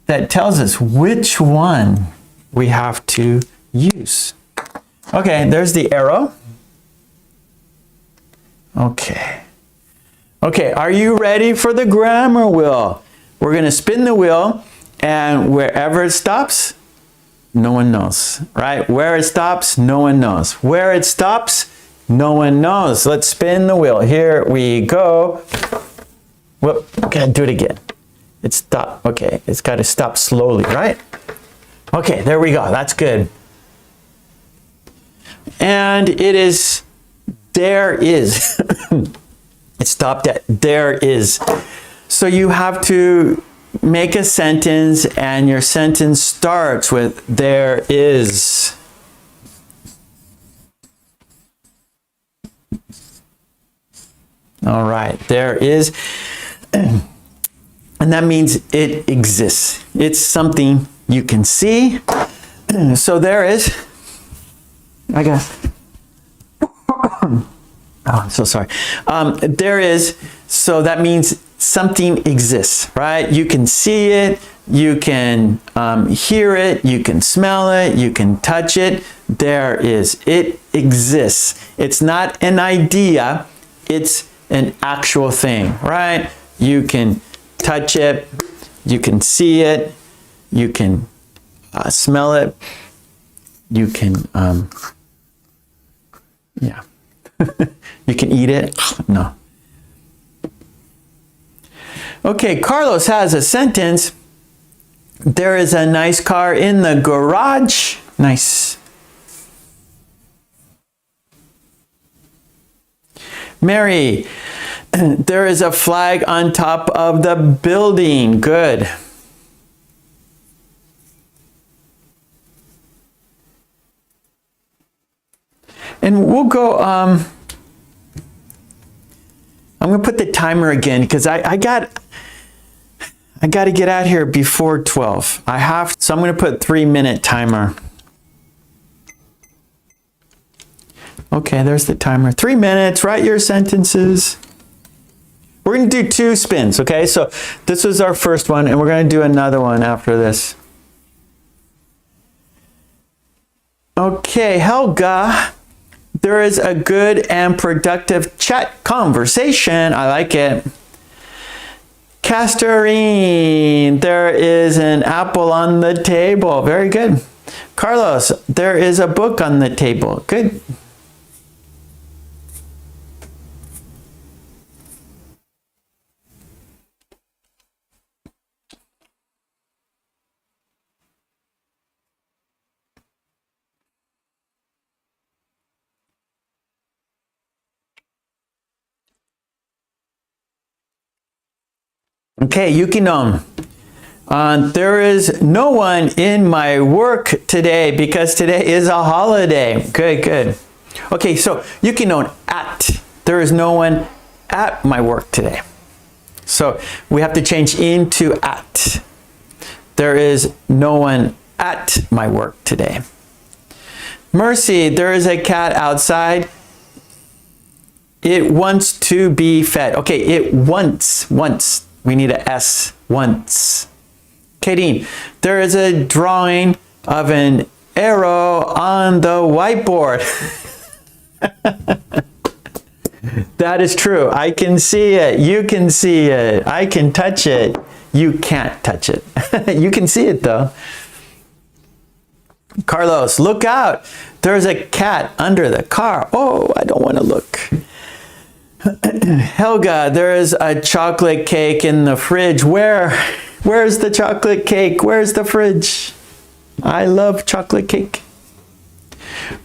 that tells us which one we have to use. Okay, there's the arrow. Okay. Okay, are you ready for the grammar wheel? We're going to spin the wheel, and wherever it stops, no one knows, right? Where it stops, no one knows. Where it stops, no one knows. Let's spin the wheel. Here we go. Whoop, okay, do it again. It stopped. Okay, it's got to stop slowly, right? Okay, there we go. That's good. And it is, there is. It stopped at there is. So you have to make a sentence, and your sentence starts with there is. All right, there is. And that means it exists. It's something you can see. So there is. I guess. Oh, I'm so sorry. There is. So that means something exists, right? You can see it. You can hear it. You can smell it. You can touch it. There is. It exists. It's not an idea. It's an actual thing, right? You can touch it, you can see it, you can smell it, you can, yeah, you can eat it. No. Okay, Carlos has a sentence. There is a nice car in the garage. Nice. Mary, there is a flag on top of the building. Good. And we'll go, I'm going to put the timer again because I got to get out here before 12. So I'm going to put 3-minute timer. Okay, there's the timer. 3 minutes, write your sentences. We're going to do 2 spins, okay? So this was our first one, and we're going to do another one after this. Okay, Helga, there is a good and productive chat conversation. I like it. Castorine, there is an apple on the table. Very good. Carlos, there is a book on the table. Good. Okay, Yukinon. There is no one in my work today because today is a holiday. Good, good. Okay, so Yukinon, at. There is no one at my work today. So we have to change into at. There is no one at my work today. Mercy, there is a cat outside. It wants to be fed. Okay, it wants. We need a S, once. Kadeen, there is a drawing of an arrow on the whiteboard. That is true. I can see it. You can see it. I can touch it. You can't touch it. You can see it though. Carlos, look out. There's a cat under the car. Oh, I don't want to look. Helga, there is a chocolate cake in the fridge. Where's the chocolate cake? Where's the fridge? I love chocolate cake.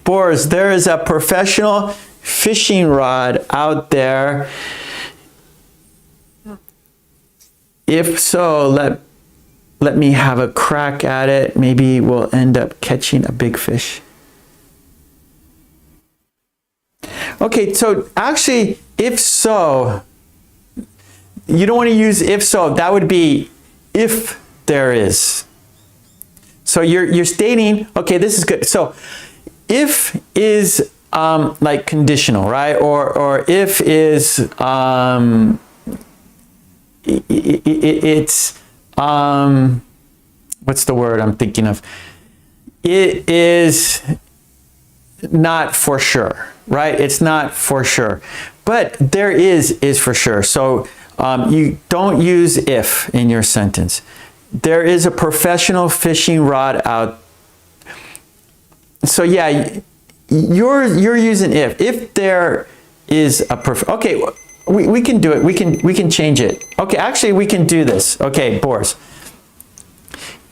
Boris, there is a professional fishing rod out there. If so, let me have a crack at it. Maybe we'll end up catching a big fish. Okay, so actually, if so, you don't want to use if so. That would be if there is. So you're stating, okay, this is good. So if is like conditional, right? Or if is it's, what's the word I'm thinking of? It is not for sure, right? It's not for sure, but there is for sure. So you don't use if in your sentence. There is a professional fishing rod out. So yeah, you're using if. If there is a okay, we can do it. We can change it. Okay, actually we can do this. Okay, Boris.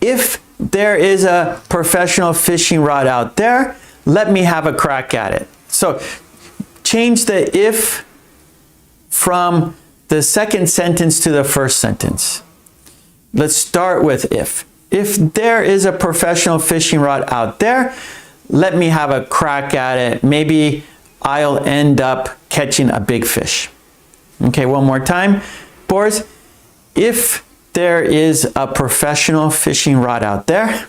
If there is a professional fishing rod out there, let me have a crack at it. So change the if from the second sentence to the first sentence. Let's start with if. If there is a professional fishing rod out there, let me have a crack at it. Maybe I'll end up catching a big fish. Okay, one more time. Boris, if there is a professional fishing rod out there,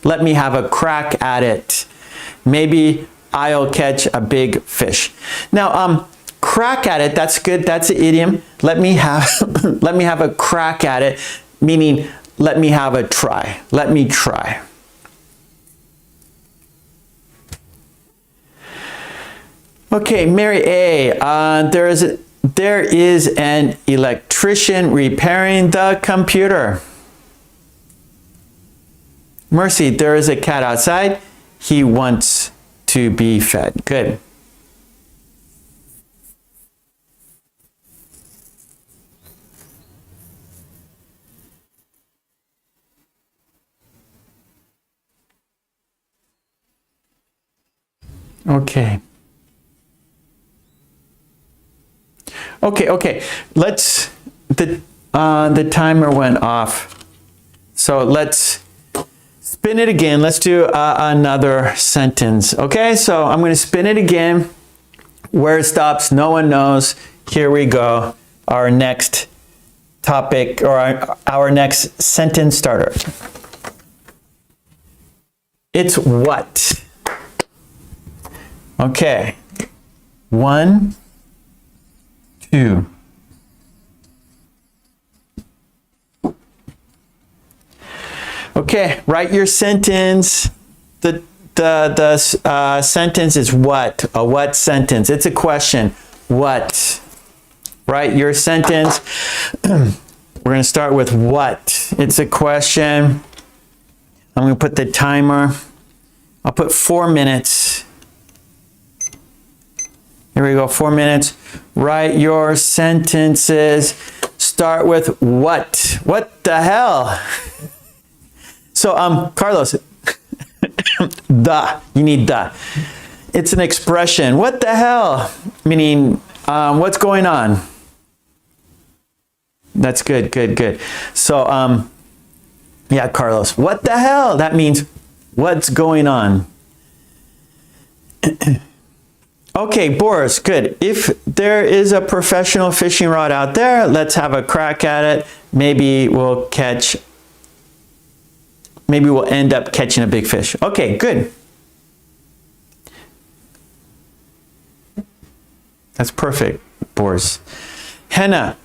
let me have a crack at it. Maybe I'll catch a big fish. Now, crack at it, that's good. That's an idiom. Let me have a crack at it, meaning let me have a try. Let me try. Okay, Mary A. There is an electrician repairing the computer. Mercy, there is a cat outside. He wants to be fed. Good. Okay. Okay. Let's, the timer went off. So let's spin it again. Let's do another sentence. Okay, so I'm going to spin it again. Where it stops, no one knows. Here we go. Our next topic, or our next sentence starter. It's what? Okay. 1, 2. Okay, write your sentence. The sentence is what? A what sentence? It's a question. What? Write your sentence. We're going to start with what? It's a question. I'm going to put the timer. I'll put 4 minutes. Here we go, 4 minutes. Write your sentences. Start with what? What the hell? So, Carlos, you need the. It's an expression. What the hell? Meaning, what's going on? That's good. So, yeah, Carlos, what the hell? That means, what's going on? Okay, Boris, good. If there is a professional fishing rod out there, let's have a crack at it. Maybe we'll end up catching a big fish. Okay, good. That's perfect, Boris. Hannah,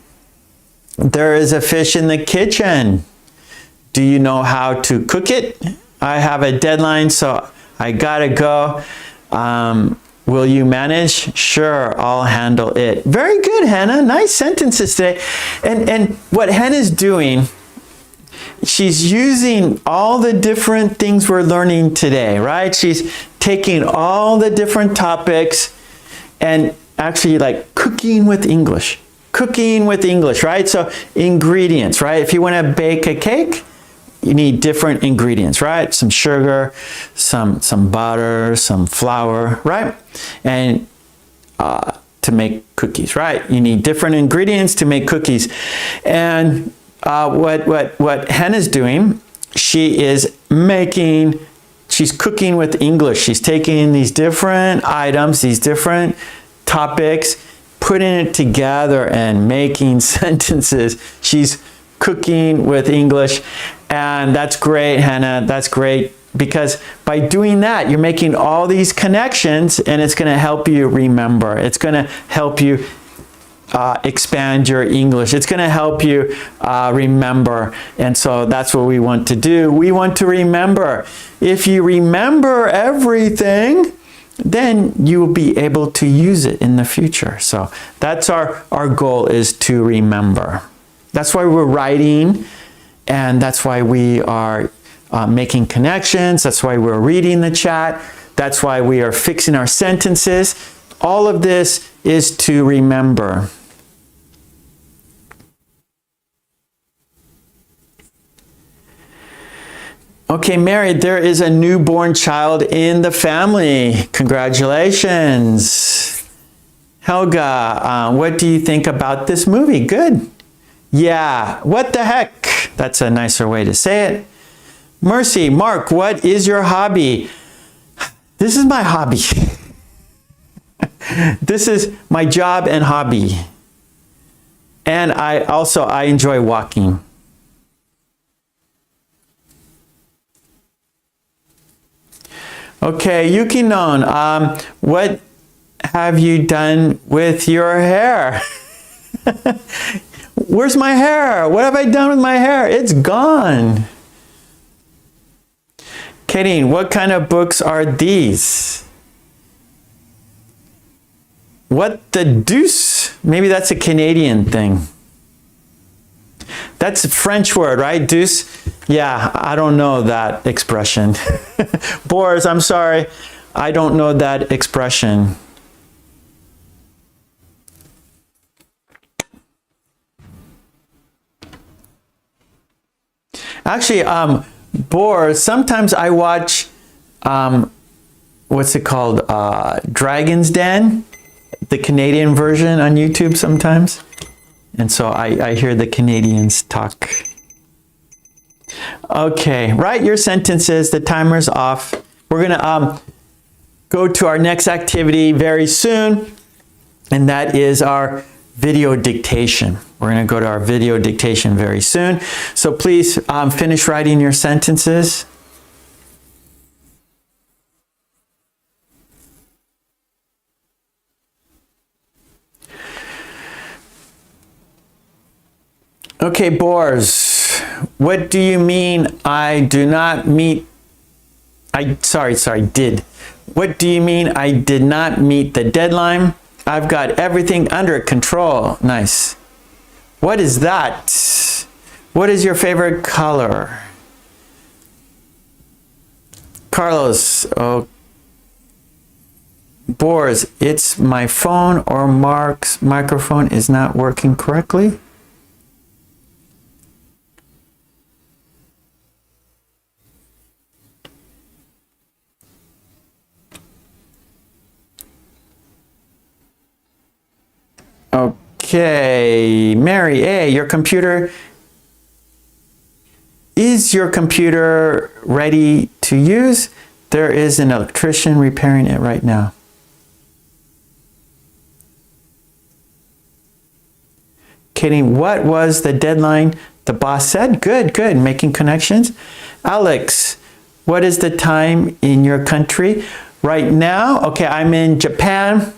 there is a fish in the kitchen. Do you know how to cook it? I have a deadline, so I gotta go. Will you manage? Sure, I'll handle it. Very good, Hannah. Nice sentences today. And what Hannah's doing, she's using all the different things we're learning today, right? She's taking all the different topics and actually like cooking with English, right? So ingredients, right? If you want to bake a cake, you need different ingredients, right? Some sugar, some butter, some flour, right? And to make cookies, right? You need different ingredients to make cookies. And what Hannah's doing, she's cooking with English. She's taking these different items, these different topics, putting it together and making sentences. She's cooking with English. And that's great, Hannah. That's great, because by doing that, you're making all these connections, and it's going to help you remember. It's going to help you expand your English. It's going to help you remember. And so that's what we want to do. We want to remember. If you remember everything, then you will be able to use it in the future. So that's our goal, is to remember. That's why we're writing, and that's why we are making connections. That's why we're reading the chat. That's why we are fixing our sentences. All of this is to remember. Okay, Mary, there is a newborn child in the family. Congratulations. Helga, what do you think about this movie? Good. Yeah, what the heck? That's a nicer way to say it. Mercy, Mark, what is your hobby? This is my hobby. This is my job and hobby. And I enjoy walking. Okay, Yukinon, what have you done with your hair? Where's my hair? What have I done with my hair? It's gone. Katie, what kind of books are these? What the deuce? Maybe that's a Canadian thing. That's a French word, right? Deuce? Yeah, I don't know that expression. Boris, I'm sorry. I don't know that expression. Actually, Boris, sometimes I watch, what's it called? Dragon's Den, the Canadian version on YouTube sometimes. And so I hear the Canadians talk. Okay, write your sentences. The timer's off. We're going to go to our next activity very soon, and that is our video dictation. We're going to go to our video dictation very soon. So please finish writing your sentences. Okay, Boris, what do you mean I do not meet, did. What do you mean I did not meet the deadline? I've got everything under control. Nice. What is that? What is your favorite color? Carlos, oh, Boris, it's my phone or Mark's microphone is not working correctly. Okay, Mary A, is your computer ready to use? There is an electrician repairing it right now. Katie, what was the deadline the boss said? Good, good, making connections. Alex, what is the time in your country? Right now, okay, I'm in Japan,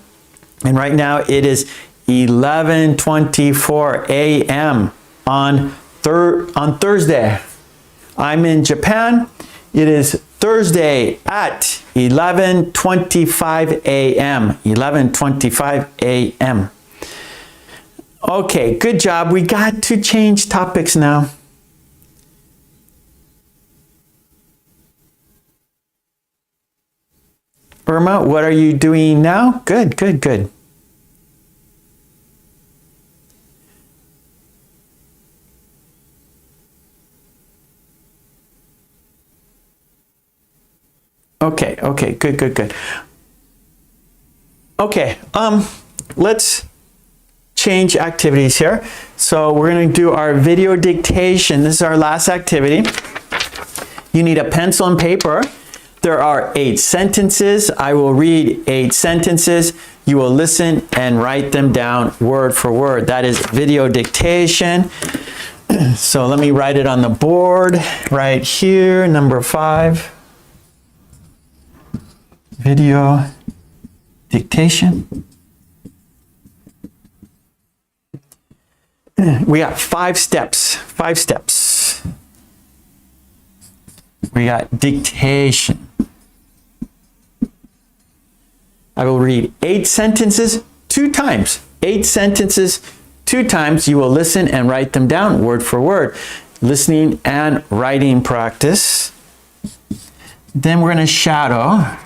and right now it is 11:24 a.m. on Thursday. I'm in Japan. It is Thursday at 11:25 a.m. 11:25 a.m. Okay, good job. We got to change topics now. Irma, what are you doing now? Good, good, good. Okay, okay, good, good, good. Okay, let's change activities here. So we're going to do our video dictation. This is our last activity. You need a pencil and paper. There are 8 sentences. I will read 8 sentences. You will listen and write them down word for word. That is video dictation. So let me write it on the board right here, number 5. Video dictation. We got 5 steps. 5 steps. We got dictation. I will read 8 sentences 2 times. 8 sentences 2 times. You will listen and write them down word for word. Listening and writing practice. Then we're going to shadow.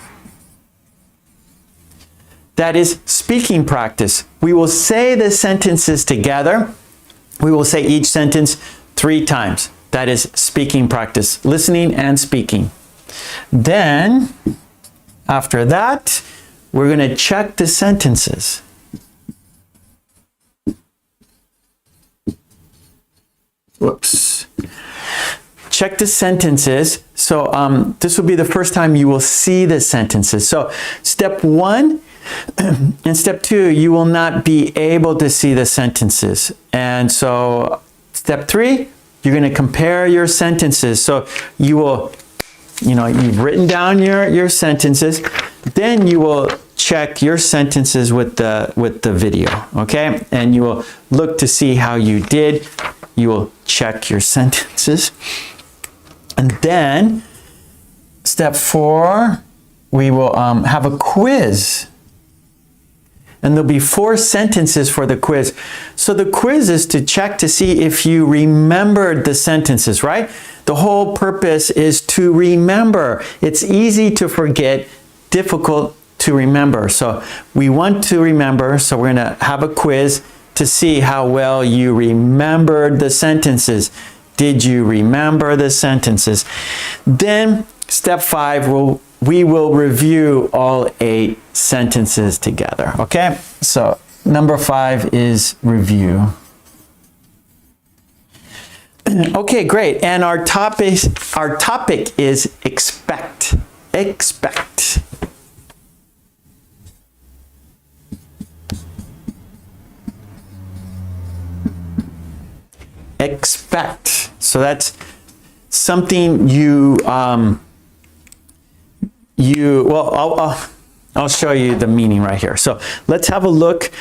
That is speaking practice. We will say the sentences together. We will say each sentence 3 times. That is speaking practice, listening and speaking. Then, after that, we're going to check the sentences. Whoops. Check the sentences. So this will be the first time you will see the sentences. So step 1 and step 2, you will not be able to see the sentences. And so step 3, you're going to compare your sentences. So you will, you've written down your sentences. Then you will check your sentences with the video, okay? And you will look to see how you did. You will check your sentences. And then step 4, we will have a quiz. And there'll be 4 sentences for the quiz. So the quiz is to check to see if you remembered the sentences, right? The whole purpose is to remember. It's easy to forget, difficult to remember. So we want to remember, so we're going to have a quiz to see how well you remembered the sentences. Did you remember the sentences? Then step 5, we will review all 8 sentences together, okay? So number 5 is review. Okay, great. And our topic is expect. Expect. Expect. So that's something I'll show you the meaning right here. So let's have a look.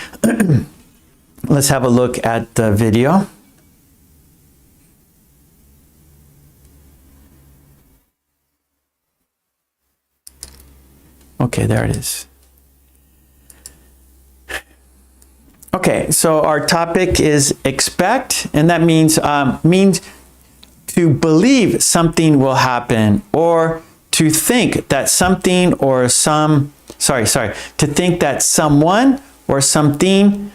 Let's have a look at the video. Okay, there it is. Okay, so our topic is expect, and that means to believe something will happen, or to think that something or to think that someone or something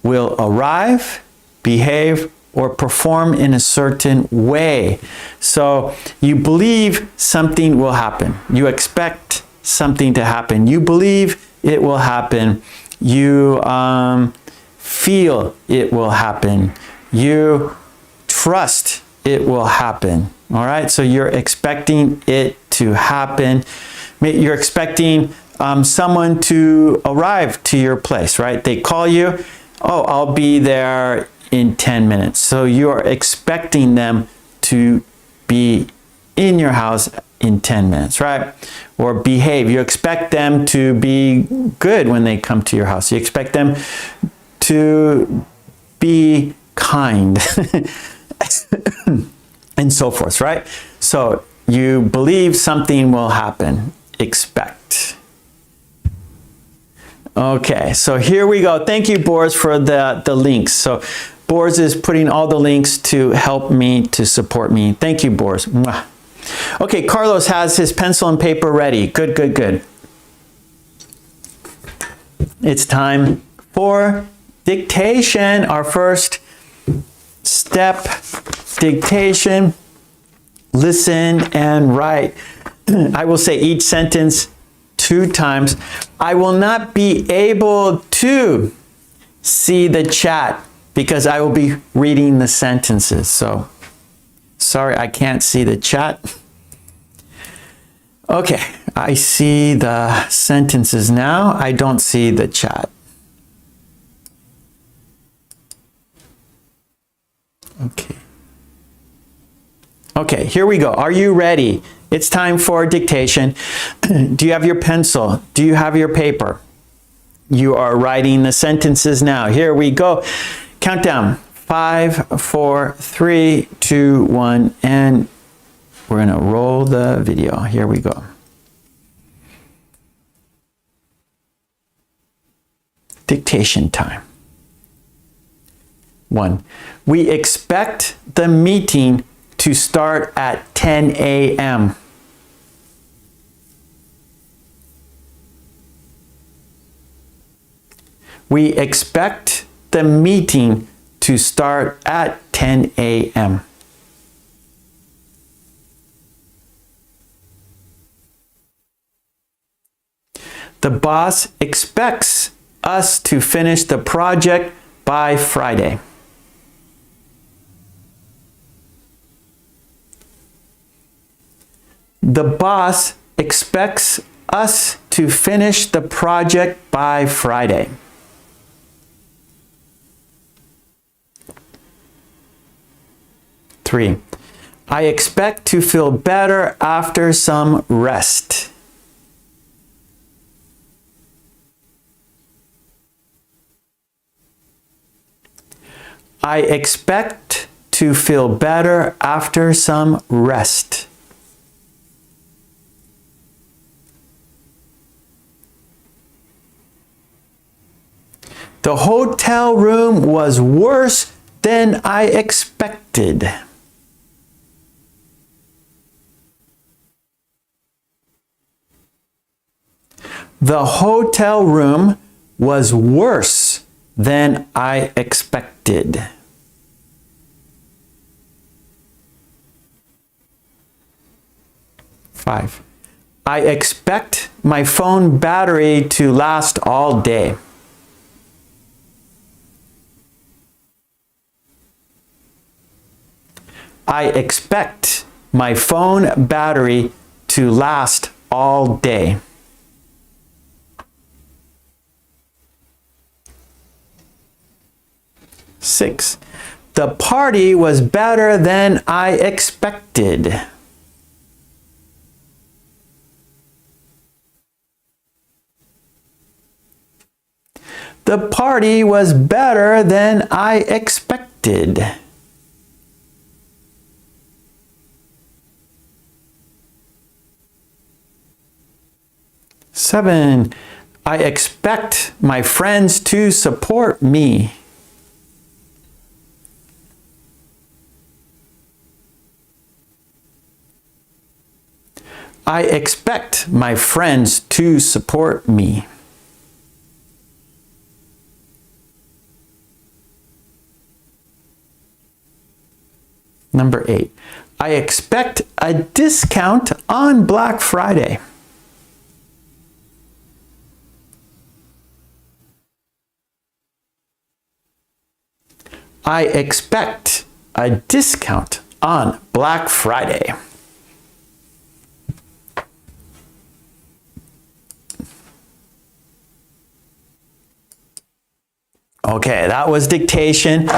will arrive, behave, or perform in a certain way. So you believe something will happen. You expect something to happen. You believe it will happen. You feel it will happen. You trust it will happen. All right, so you're expecting it to happen. You're expecting someone to arrive to your place, right? They call you, oh, I'll be there in 10 minutes. So you're expecting them to be in your house in 10 minutes, right? Or behave. You expect them to be good when they come to your house. You expect them to be kind. And so forth, right? So you believe something will happen. Expect. Okay, so here we go. Thank you, Boris, for the links. So Boris is putting all the links to help me, to support me. Thank you, Boris. Mwah. Okay, Carlos has his pencil and paper ready. Good, good, good. It's time for dictation, our first step. Dictation, listen and write. I will say each sentence 2 times. I will not be able to see the chat because I will be reading the sentences. So, sorry, I can't see the chat. Okay, I see the sentences now. I don't see the chat. Okay. Okay, here we go. Are you ready? It's time for dictation. Do you have your pencil? Do you have your paper? You are writing the sentences now. Here we go. Countdown. 5, 4, 3, 2, 1, and we're going to roll the video. Here we go. Dictation time. 1. We expect the meeting to start at 10 a.m. We expect the meeting to start at 10 a.m. The boss expects us to finish the project by Friday. The boss expects us to finish the project by Friday. Three, I expect to feel better after some rest. I expect to feel better after some rest. The hotel room was worse than I expected. The hotel room was worse than I expected. Five, I expect my phone battery to last all day. I expect my phone battery to last all day. 6. The party was better than I expected. The party was better than I expected. Seven, I expect my friends to support me. I expect my friends to support me. Number 8, I expect a discount on Black Friday. I expect a discount on Black Friday. Okay, that was dictation.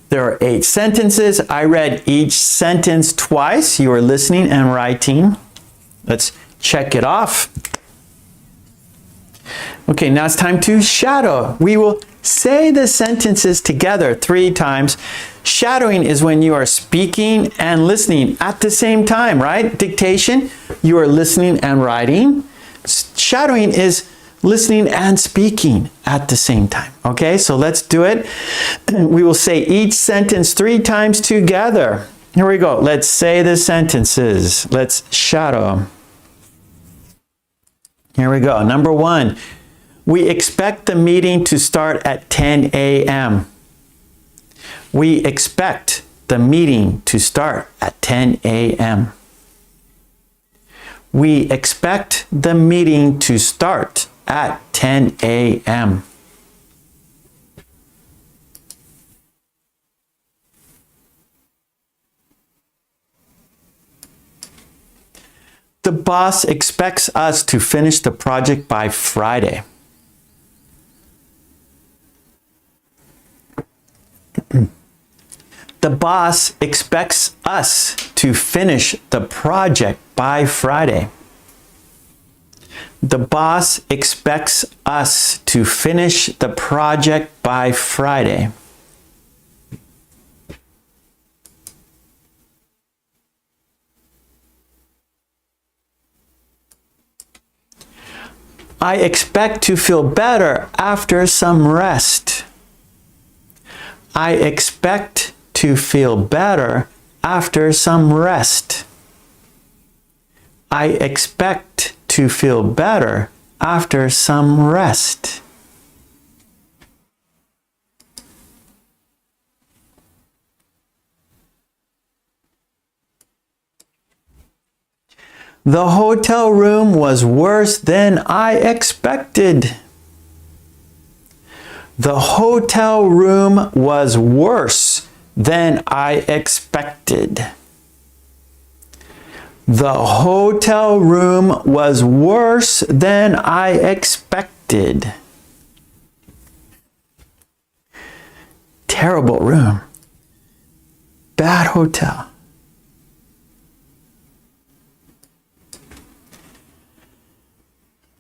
There are 8 sentences. I read each sentence twice. You are listening and writing. Let's check it off. Okay, now it's time to shadow. We will say the sentences together 3 times. Shadowing is when you are speaking and listening at the same time, right? Dictation, you are listening and writing. Shadowing is listening and speaking at the same time. Okay, so let's do it. We will say each sentence 3 times together. Here we go. Let's say the sentences. Let's shadow. Here we go. Number 1, we expect the meeting to start at 10 a.m. We expect the meeting to start at 10 a.m. We expect the meeting to start at 10 a.m. The boss expects us to finish the project by Friday. The boss expects us to finish the project by Friday. The boss expects us to finish the project by Friday. I expect to feel better after some rest. I expect to feel better after some rest. I expect to feel better after some rest. The hotel room was worse than I expected. The hotel room was worse than I expected. The hotel room was worse than I expected. Terrible room. Bad hotel.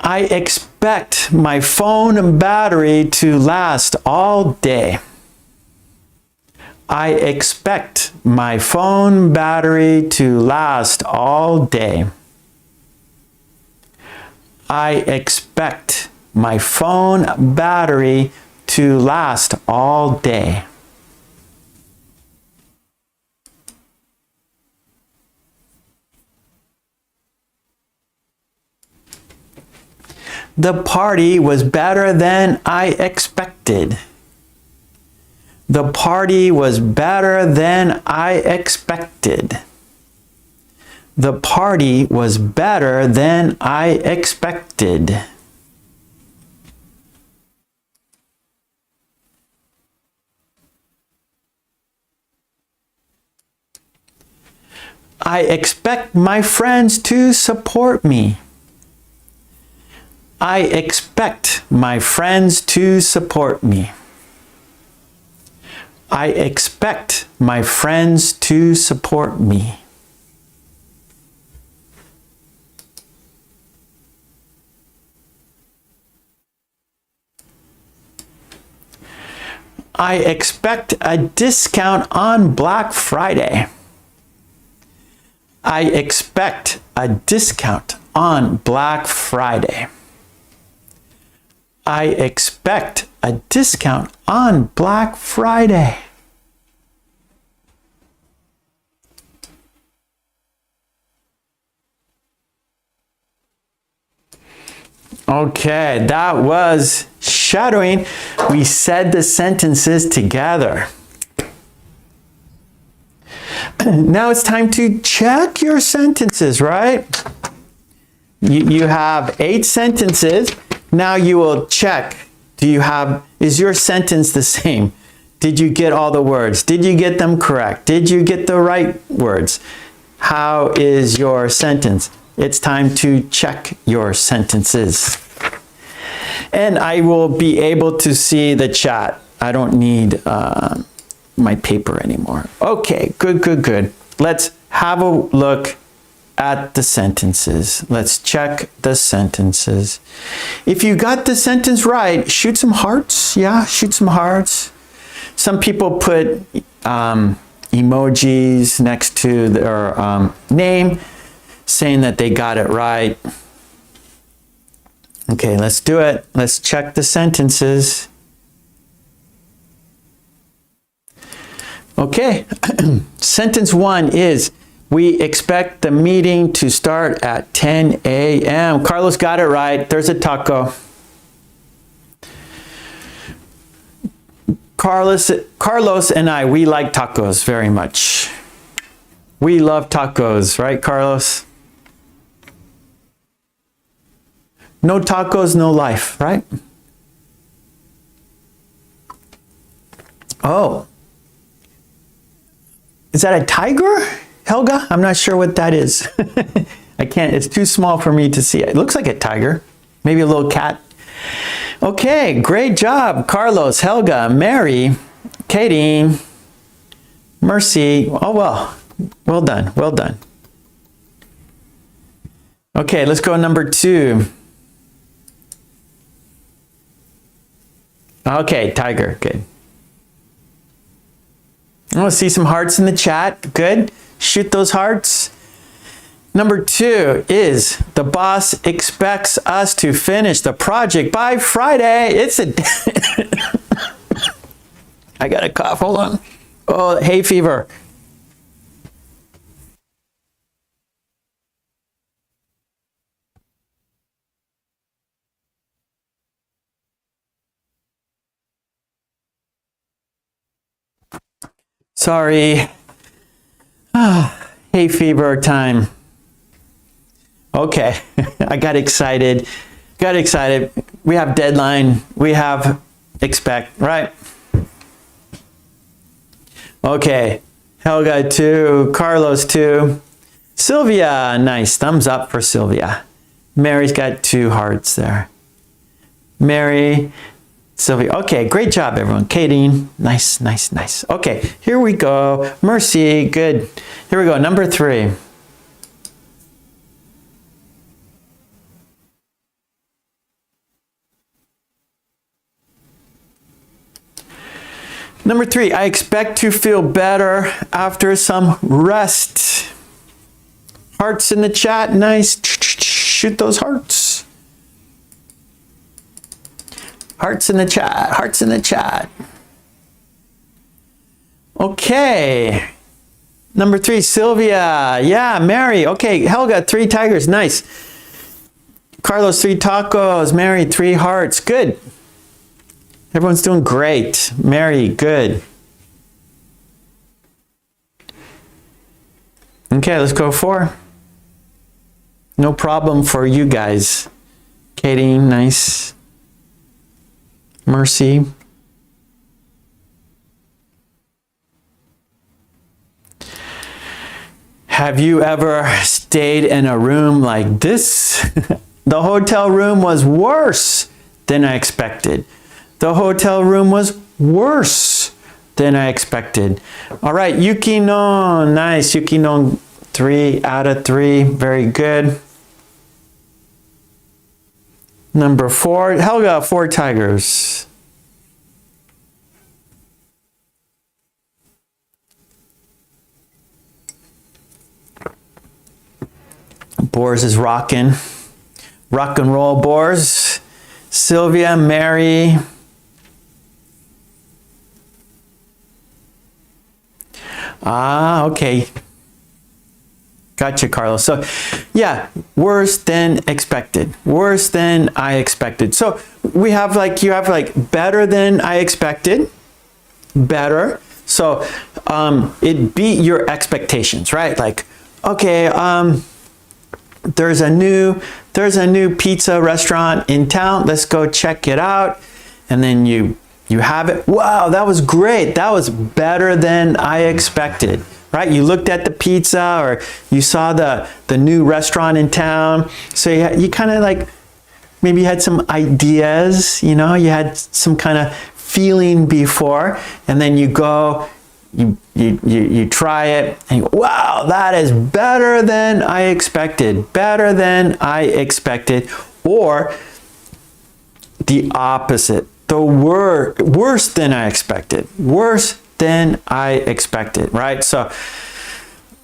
I expect my phone battery to last all day. I expect my phone battery to last all day. I expect my phone battery to last all day. The party was better than I expected. The party was better than I expected. The party was better than I expected. I expect my friends to support me. I expect my friends to support me. I expect my friends to support me. I expect a discount on Black Friday. I expect a discount on Black Friday. I expect a discount on Black Friday. Okay, that was shadowing. We said the sentences together. Now it's time to check your sentences, right? You have 8 sentences. Now you will check. Is your sentence the same? Did you get all the words? Did you get them correct? Did you get the right words? How is your sentence? It's time to check your sentences. And I will be able to see the chat. I don't need my paper anymore. Okay, good. Let's have a look at the sentences. Let's check the sentences. If you got the sentence right, shoot some hearts. Yeah, shoot some hearts. Some people put emojis next to their name, saying that they got it right. Okay, let's do it. Let's check the sentences. Okay, sentence 1 is, we expect the meeting to start at 10 a.m. Carlos got it right. There's a taco. Carlos and I, we like tacos very much. We love tacos, right, Carlos? No tacos, no life, right? Oh. Is that a tiger, Helga? I'm not sure what that is. I can't, it's too small for me to see. It looks like a tiger, maybe a little cat. Okay, great job, Carlos, Helga, Mary, Katie, Mercy. Oh, well done, well done. Okay, let's go number 2. Okay, tiger, good. I want to see some hearts in the chat. Good. Shoot those hearts. Number 2 is the boss expects us to finish the project by Friday. It's a I got a cough. Hold on. Oh, hay fever. Sorry. Hay fever time. Okay, I got excited. We have deadline. We have expect, right? Okay, Helga 2, Carlos 2, Sylvia, nice, thumbs up for Sylvia. Mary's got 2 hearts there. Mary, Sylvia, okay, great job everyone. Katie, nice. Okay, here we go. Mercy, good. Here we go, number 3. Number 3, I expect to feel better after some rest. Hearts in the chat, nice. Shoot those hearts. Hearts in the chat. Okay. Number 3, Sylvia. Yeah, Mary. Okay, Helga, 3 tigers, nice. Carlos, 3 tacos. Mary, 3 hearts, good. Everyone's doing great. Mary, good. Okay, let's go 4. No problem for you guys. Katie, nice. Mercy. Have you ever stayed in a room like this? The hotel room was worse than I expected. The hotel room was worse than I expected. All right, Yukino, nice. Yukino, 3 out of 3, very good. Number 4, Helga, 4 tigers. Boris is rocking. Rock and roll, Boris. Sylvia, Mary. Ah, okay. Gotcha, Carlos. So, yeah, worse than expected. Worse than I expected. So, we have like, you have like better than I expected. Better. So, it beat your expectations, right? Like, okay, there's a new pizza restaurant in town. Let's go check it out. And then you have it. Wow, that was great. That was better than I expected, right? You looked at the pizza or you saw the new restaurant in town. So you kind of like, maybe you had some ideas, you know, you had some kind of feeling before, and then you go, you try it and you go, wow, that is better than I expected. Better than I expected. Or the opposite. The worse than I expected. Worse than I expected, right? So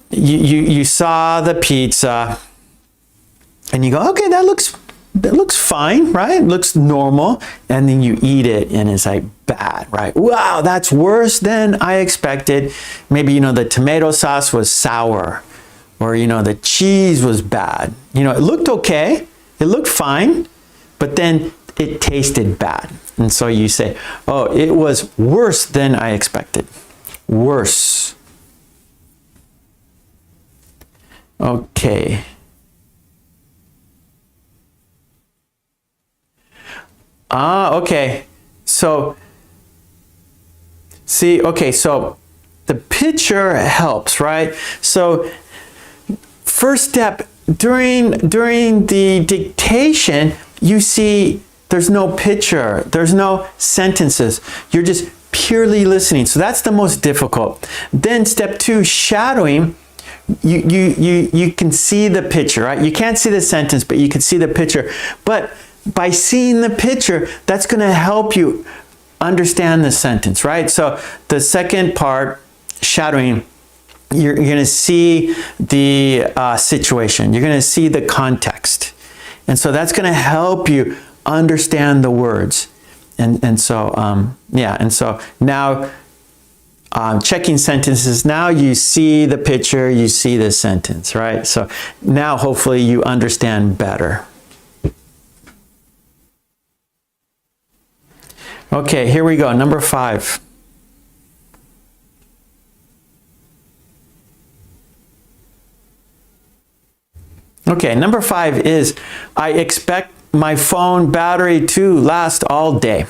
you saw the pizza and you go, okay, that looks fine, right? It looks normal. And then you eat it and it's like bad, right? Wow, that's worse than I expected. Maybe, you know, the tomato sauce was sour, or, you know, the cheese was bad. You know, it looked okay. It looked fine, but then it tasted bad. And so you say, oh, it was worse than I expected. Worse. Okay. Okay. So, see, okay, so the picture helps, right? So, first step, during the dictation, you see there's no picture, there's no sentences. You're just purely listening. So that's the most difficult. Then step 2, shadowing. You can see the picture, right? You can't see the sentence, but you can see the picture. But by seeing the picture, that's going to help you understand the sentence, right? So the second part, shadowing, you're going to see the situation. You're going to see the context. And so that's going to help you understand the words. And so, yeah, and so now checking sentences, now you see the picture, you see the sentence, right? So now hopefully you understand better. Okay, here we go, number 5. Okay, number 5 is, I expect my phone battery to last all day.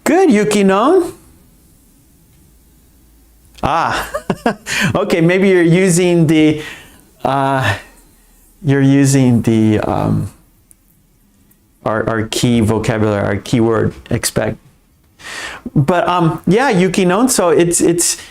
Good, Yukino. Okay, maybe you're using the our key vocabulary, our keyword expect. But yeah, Yukino, so it's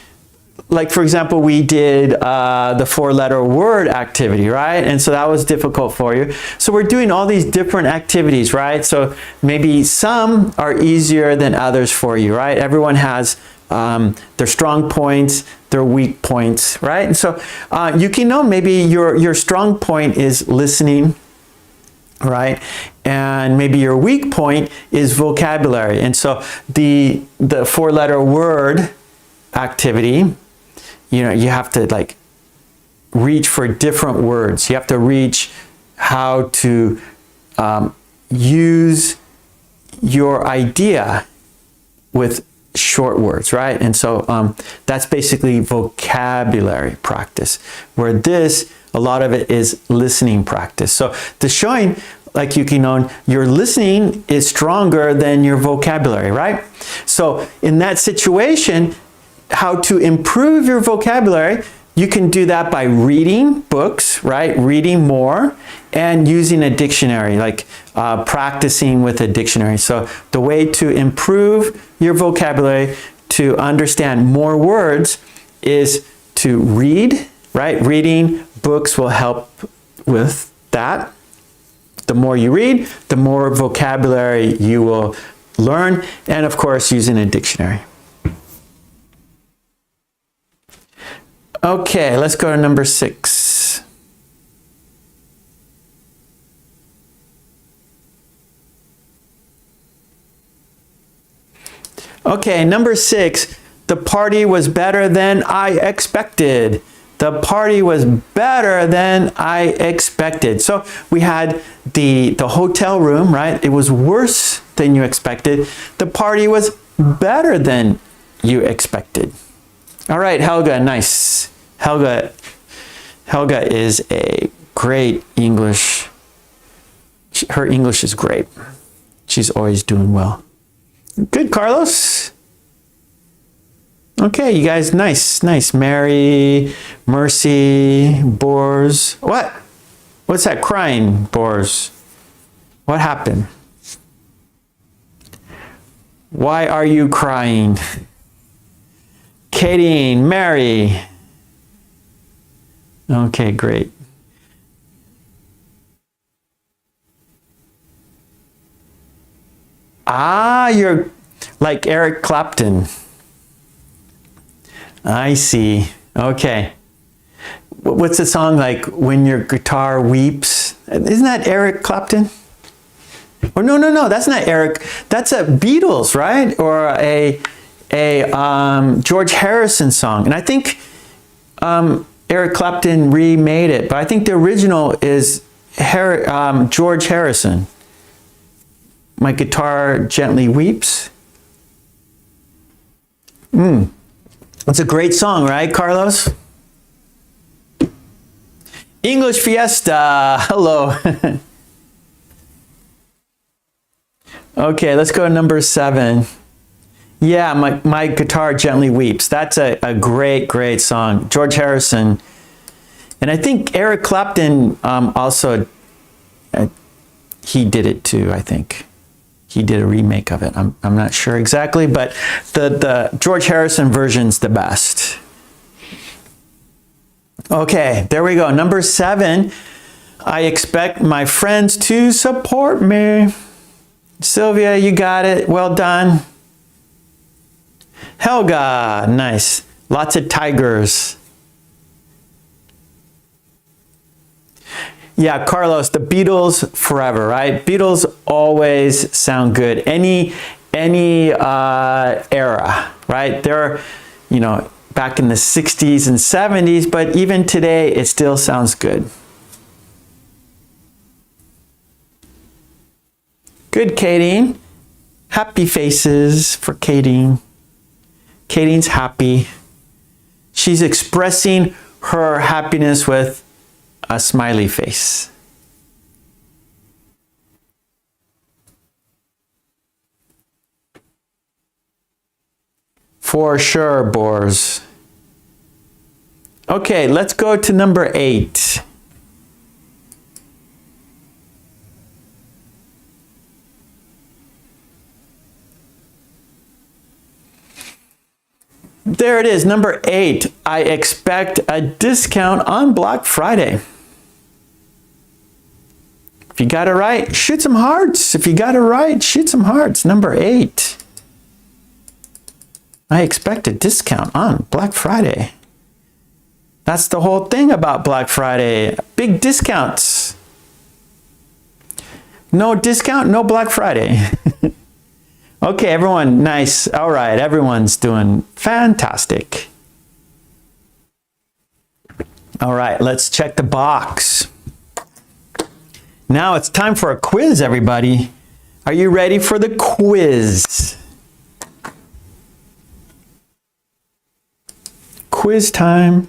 like, for example, we did the 4-letter word activity, right? And so that was difficult for you. So we're doing all these different activities, right? So maybe some are easier than others for you, right? Everyone has their strong points, their weak points, right? And so Yukino, maybe your strong point is listening, right? And maybe your weak point is vocabulary. And so the 4-letter word activity, you know, you have to like reach for different words. You have to reach how to use your idea with short words, right? And so that's basically vocabulary practice, where this, a lot of it is listening practice. So the showing, like Yukino, your listening is stronger than your vocabulary, right? So in that situation, how to improve your vocabulary, you can do that by reading books, right? Reading more and using a dictionary, like practicing with a dictionary. So the way to improve your vocabulary, to understand more words, is to read, right? Reading books will help with that. The more you read, the more vocabulary you will learn, and of course, using a dictionary. Okay, let's go to number 6. Okay, number 6, the party was better than I expected. The party was better than I expected. So we had the hotel room, right? It was worse than you expected. The party was better than you expected. All right, Helga, nice. Helga is a great English. Her English is great. She's always doing well. Good, Carlos. Okay, you guys, nice. Mary, Mercy, Boars. What? What's that crying, Boars? What happened? Why are you crying? Katie, Mary. Okay, great. You're like Eric Clapton. I see. Okay. What's the song like, When Your Guitar Weeps? Isn't that Eric Clapton? Or no, that's not Eric. That's a Beatles, right? Or a George Harrison song. And I think Eric Clapton remade it, but I think the original is George Harrison. My guitar gently weeps. It's a great song, right, Carlos? English Fiesta, hello. Okay, let's go to number 7. Yeah, my guitar gently weeps. That's a great song. George Harrison. And I think Eric Clapton also, he did it too, I think. He did a remake of it. I'm not sure exactly, but the George Harrison version's the best. Okay, there we go. Number 7. I expect my friends to support me. Sylvia, you got it. Well done. Helga, nice. Lots of tigers. Yeah, Carlos, the Beatles forever, right? Beatles always sound good. Any era, right? They're, back in the 60s and 70s, but even today, it still sounds good. Good, Kadeen. Happy faces for Kadeen. Kadeen's happy. She's expressing her happiness with a smiley face. For sure, Boars. Okay, let's go to number 8. There it is, number 8. I expect a discount on Black Friday. If you got it right, shoot some hearts. If you got it right, shoot some hearts. Number 8. I expect a discount on Black Friday. That's the whole thing about Black Friday. Big discounts. No discount, no Black Friday. Okay, everyone, nice. All right, everyone's doing fantastic. All right, let's check the box. Now it's time for a quiz, everybody. Are you ready for the quiz? Quiz time.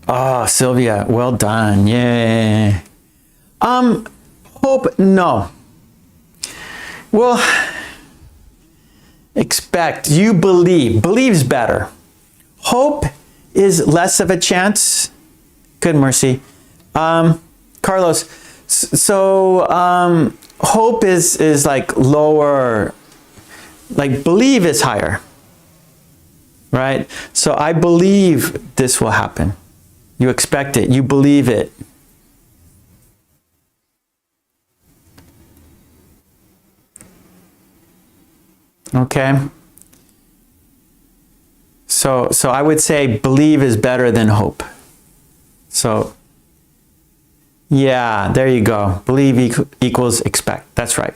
Oh, Sylvia, well done. Yay. Hope, no. Well, expect, you believe. Believe's better. Hope is less of a chance. Good, Mercy. Carlos, so hope is like lower, like believe is higher, right? So I believe this will happen. You expect it, you believe it. Okay. So I would say believe is better than hope. So yeah, there you go. Believe equals expect. That's right.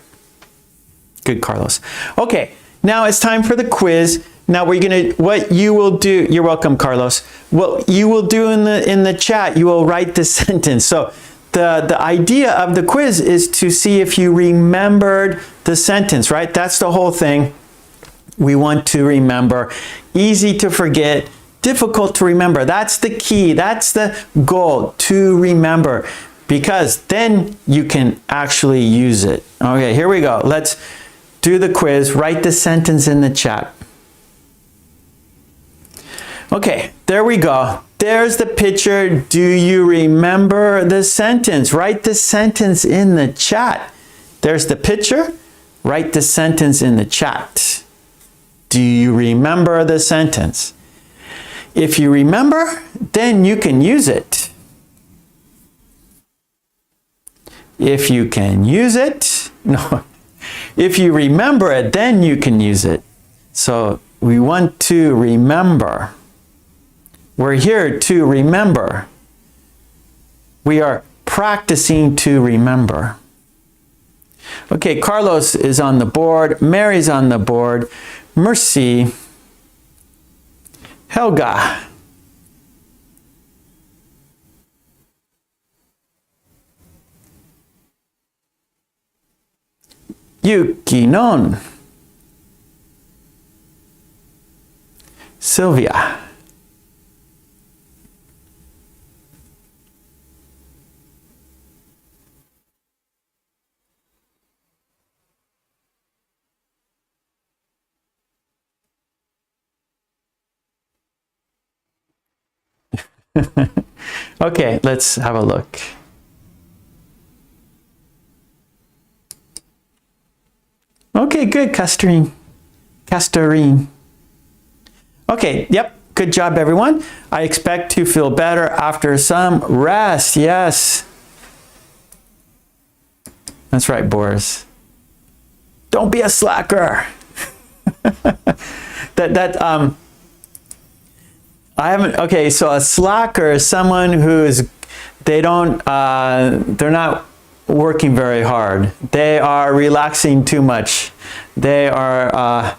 Good, Carlos. Okay, now it's time for the quiz. Now what you will do, you're welcome, Carlos. What you will do in the chat, you will write the sentence. So the idea of the quiz is to see if you remembered the sentence, right? That's the whole thing. We want to remember. Easy to forget, difficult to remember. That's the key. That's the goal, to remember, because then you can actually use it. Okay, here we go. Let's do the quiz. Write the sentence in the chat. Okay, there we go. There's the picture. Do you remember the sentence? Write the sentence in the chat. There's the picture. Write the sentence in the chat. Do you remember the sentence? If you remember, then you can use it. If you can use it, no. If you remember it, then you can use it. So we want to remember. We're here to remember. We are practicing to remember. Okay, Carlos is on the board. Mary's on the board. Mercy. Helga. Yukinon. Sylvia. Okay, let's have a look. Okay, good, Castorine. Okay, yep, Good job, everyone. I expect to feel better after some rest. Yes. That's right, Boris. Don't be a slacker. I haven't, okay, so a slacker is someone who is, they're not working very hard. They are relaxing too much. They are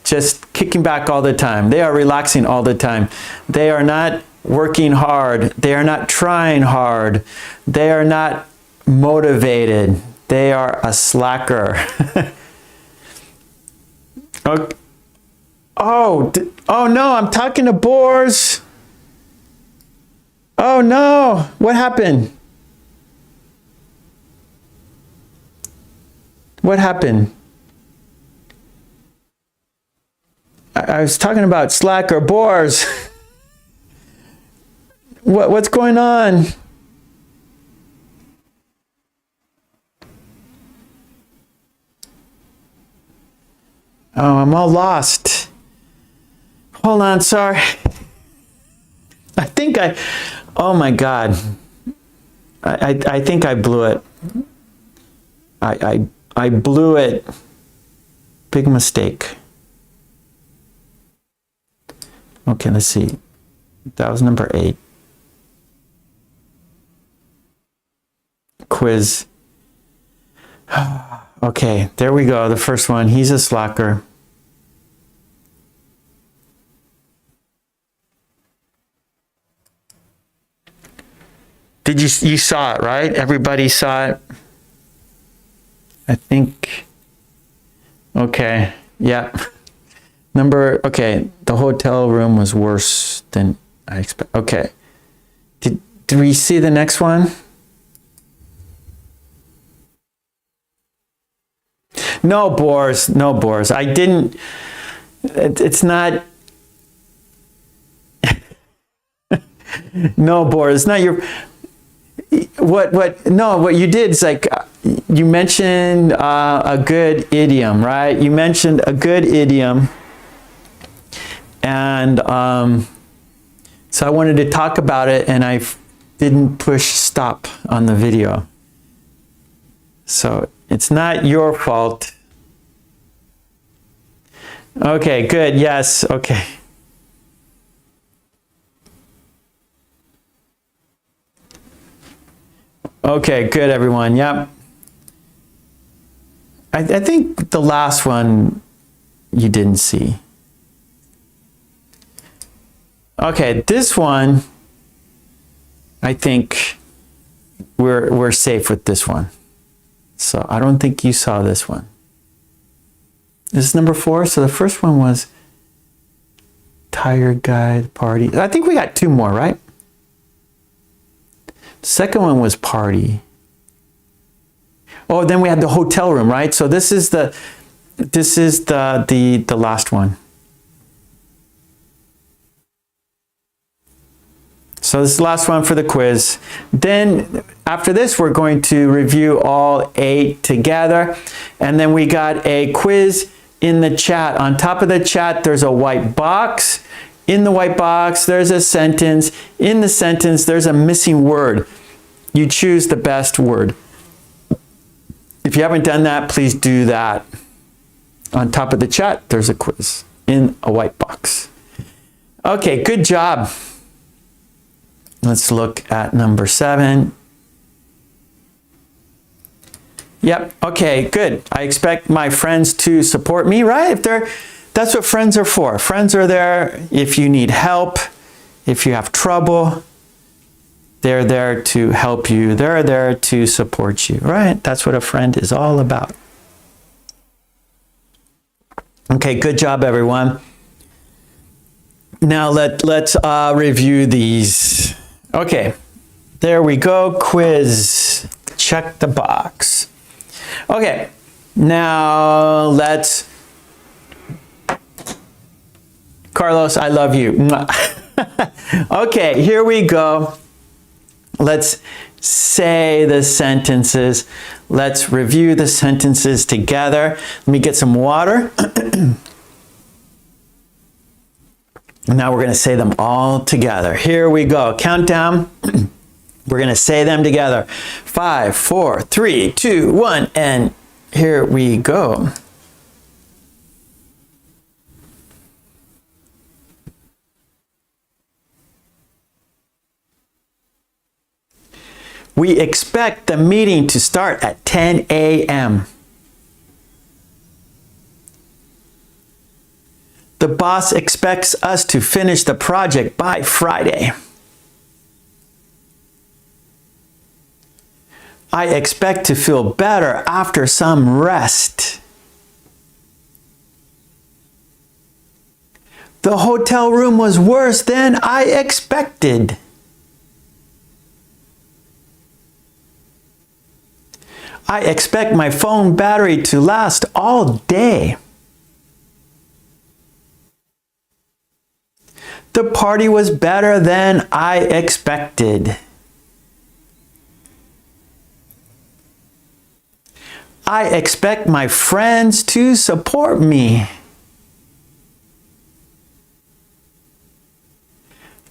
just kicking back all the time. They are relaxing all the time. They are not working hard. They are not trying hard. They are not motivated. They are a slacker. Okay. Oh no, I'm talking to Boars. Oh no, what happened? What happened? I was talking about slacker Boars. What's going on? Oh, I'm all lost. Hold on, sorry. Oh my God. I think I blew it. I blew it. Big mistake. Okay, let's see. That was number 8. Quiz. Okay, there we go. The first one. He's a slacker. You saw it, right? Everybody saw it. I think. Okay. Yeah. Okay. The hotel room was worse than I expect. Okay. Did we see the next one? No, Boris. No, Boris. I didn't. It's not. No, Boris. It's not your. What you did is like you mentioned a good idiom, right? You mentioned a good idiom, and so I wanted to talk about it, and I didn't push stop on the video. So it's not your fault. Okay, good. Yes. Okay. Okay, good, everyone. Yep. I think the last one you didn't see. Okay, this one, I think we're safe with this one. So I don't think you saw this one. This is number 4. So the first one was tired guy, party. I think we got 2 more, right? The second one was party. Oh, then we had the hotel room, right? So this is the last one. So this is the last one for the quiz. Then after this, we're going to review all 8 together. And then we got a quiz in the chat. On top of the chat, there's a white box. In the white box, there's a sentence. In the sentence, there's a missing word. You choose the best word. If you haven't done that, please do that. On top of the chat, there's a quiz in a white box. Okay, good job. Let's look at number 7. Yep, okay, good. I expect my friends to support me, right? That's what friends are for. Friends are there if you need help, if you have trouble. They're there to help you. They're there to support you, right? That's what a friend is all about. Okay, good job, everyone. Now let's review these. Okay, there we go. Quiz. Check the box. Okay, now let's. Carlos, I love you. Okay, here we go. Let's say the sentences. Let's review the sentences together. Let me get some water. Now we're going to say them all together. Here we go. Countdown. We're going to say them together. 5, 4, 3, 2, 1, and here we go. We expect the meeting to start at 10 a.m. The boss expects us to finish the project by Friday. I expect to feel better after some rest. The hotel room was worse than I expected. I expect my phone battery to last all day. The party was better than I expected. I expect my friends to support me.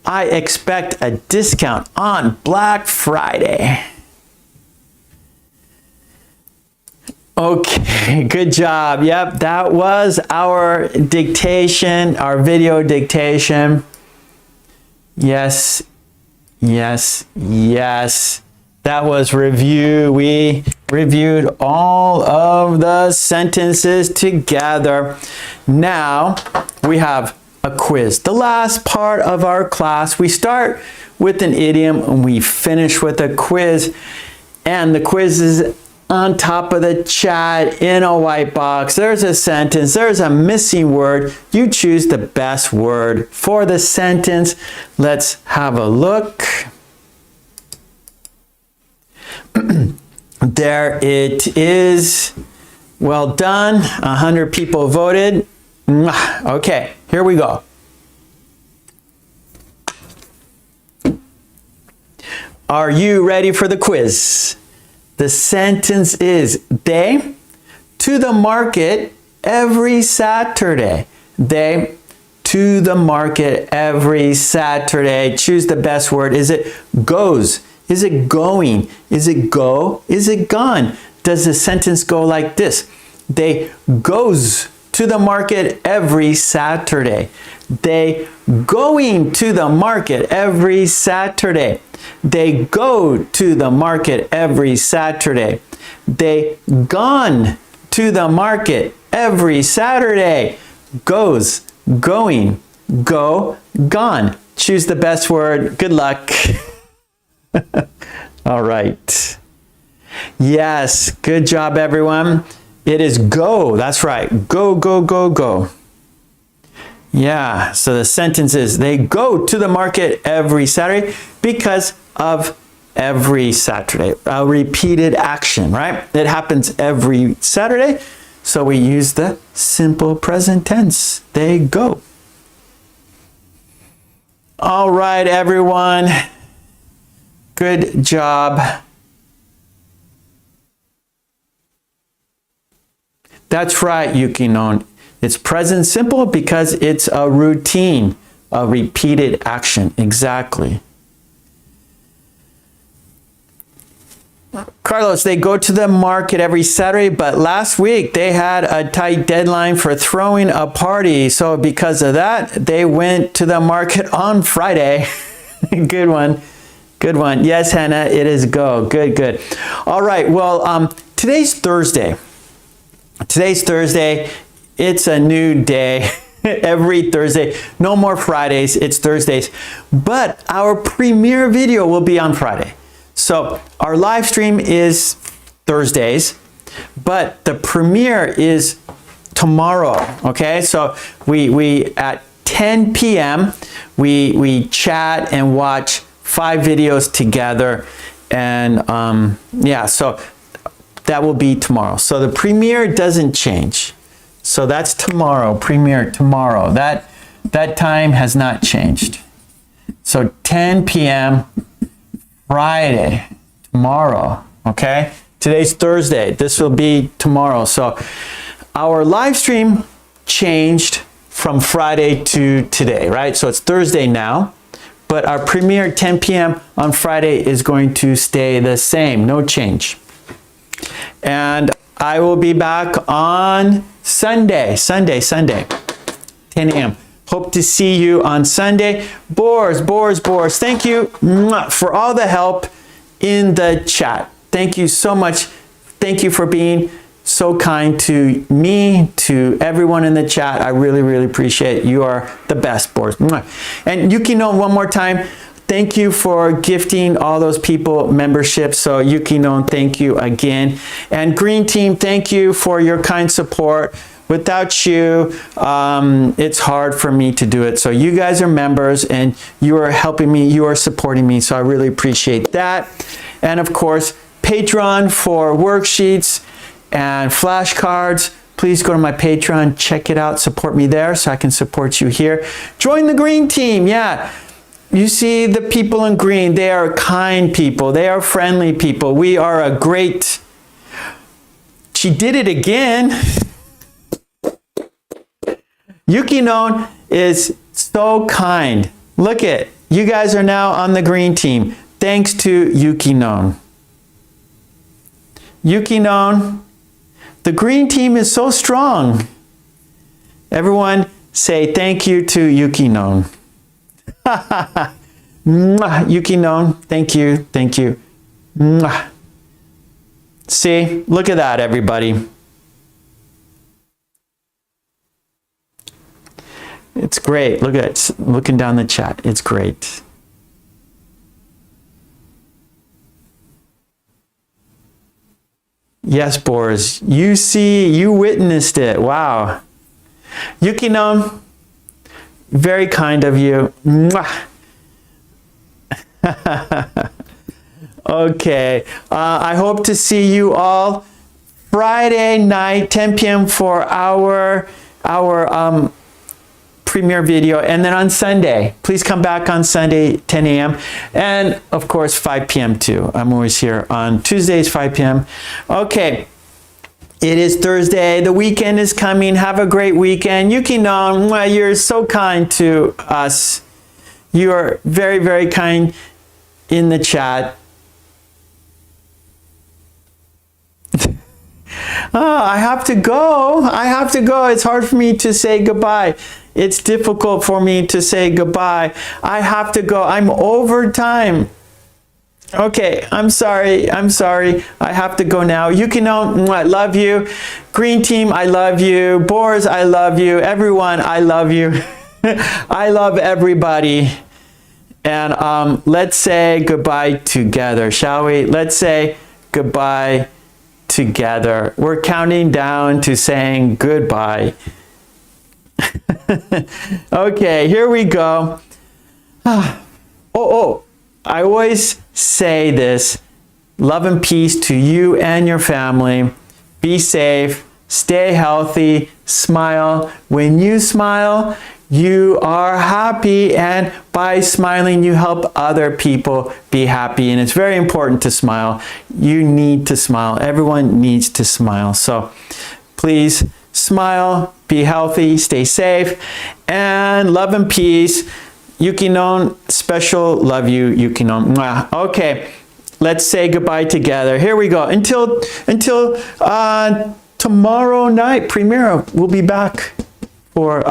I expect a discount on Black Friday. Okay, good job. Yep, that was our dictation, our video dictation. Yes, yes, yes. That was review. We reviewed all of the sentences together. Now we have a quiz. The last part of our class, we start with an idiom and we finish with a quiz. And the quiz is on top of the chat in a white box. There's a sentence, there's a missing word. You choose the best word for the sentence. Let's have a look. There it is. Well done. 100 people voted. Okay, here we go. Are you ready for the quiz? The sentence is, they to the market every Saturday. They to the market every Saturday. Choose the best word. Is it goes? Is it going? Is it go? Is it gone? Does the sentence go like this? They goes to the market every Saturday. They going to the market every Saturday. They go to the market every Saturday. They gone to the market every Saturday. Goes, going, go, gone. Choose the best word. Good luck. All right. Yes, good job, everyone. It is go. That's right. Go, go, go, go. Yeah, so the sentence is, they go to the market every Saturday because of every Saturday. A repeated action, right? It happens every Saturday, so we use the simple present tense. They go. All right, everyone. Good job. That's right, Yukinon. It's present simple because it's a routine, a repeated action. Exactly. Carlos, they go to the market every Saturday, but last week they had a tight deadline for throwing a party. So because of that, they went to the market on Friday. Good one. Good one. Yes, Hannah, it is go. Good, good. All right. Well, today's Thursday. Today's Thursday. It's a new day. Every Thursday. No more Fridays. It's Thursdays. But our premiere video will be on Friday. So our live stream is Thursdays, but the premiere is tomorrow. Okay. So we at 10 p.m. we chat and watch 5 videos together, and yeah, so that will be tomorrow. So the premiere doesn't change. So that's tomorrow, premiere tomorrow. That time has not changed. So 10 p.m. Friday, tomorrow, okay? Today's Thursday. This will be tomorrow. So our live stream changed from Friday to today, right? So it's Thursday now, but our premiere 10 p.m. on Friday is going to stay the same, no change. And I will be back on Sunday, 10 a.m. Hope to see you on Sunday. Boars, thank you for all the help in the chat. Thank you so much. Thank you for being so kind to me, to everyone in the chat. I really, really appreciate it. You are the best, Boars. And Yukino, one more time, thank you for gifting all those people memberships. So Yukino, thank you again. And Green Team, thank you for your kind support. Without you, it's hard for me to do it. So you guys are members and you are helping me, you are supporting me. So I really appreciate that. And of course, Patreon for worksheets and flashcards. Please go to my Patreon, check it out, support me there so I can support you here. Join the Green Team, yeah. You see the people in green, they are kind people, they are friendly people. We are a great, she did it again. Yukino is so kind. Look it, you guys are now on the Green Team. Thanks to Yukino. Yukino, the Green Team is so strong. Everyone say thank you to Yukino. Yukino, thank you, thank you. See, look at that, everybody. It's great. Look at it, looking down the chat. It's great. Yes, Boris, you see, you witnessed it. Wow. Yukino, very kind of you. Okay, I hope to see you all Friday night, 10 p.m. for our premiere video, and then on Sunday, please come back on Sunday, 10 a.m. and of course 5 p.m. too. I'm always here on Tuesdays, 5 p.m. Okay, it is Thursday. The weekend is coming. Have a great weekend. Yukino, you're so kind to us. You are very, very kind in the chat. I have to go. I have to go. It's hard for me to say goodbye. It's difficult for me to say goodbye. I have to go. I'm over time. Okay, I'm sorry. I'm sorry. I have to go now. Yukino, I love you. Green Team, I love you. Boars, I love you. Everyone, I love you. I love everybody. And let's say goodbye together, shall we? Let's say goodbye together. We're counting down to saying goodbye. Okay, here we go. I always say this. Love and peace to you and your family. Be safe, stay healthy, smile. When you smile, you are happy, and by smiling, you help other people be happy. And it's very important to smile. You need to smile. Everyone needs to smile. So please smile, be healthy, stay safe, and love and peace. Yukino, special love you, Yukino. Okay, let's say goodbye together. Here we go. Until tomorrow night premiere, we'll be back for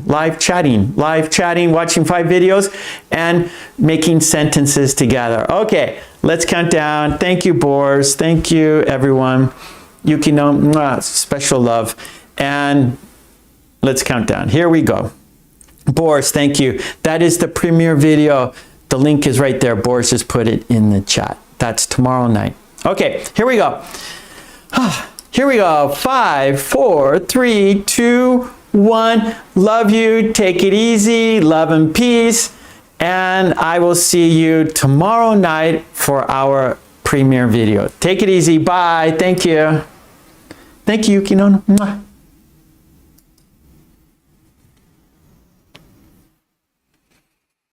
live chatting, watching 5 videos and making sentences together. Okay, let's count down. Thank you, Boars. Thank you, everyone. Yukino, special love. And let's count down. Here we go. Boris, thank you. That is the premiere video. The link is right there. Boris just put it in the chat. That's tomorrow night. Okay, here we go. Here we go. 5, 4, 3, 2, 1. Love you. Take it easy. Love and peace. And I will see you tomorrow night for our premiere video. Take it easy. Bye. Thank you. Thank you, Yukino.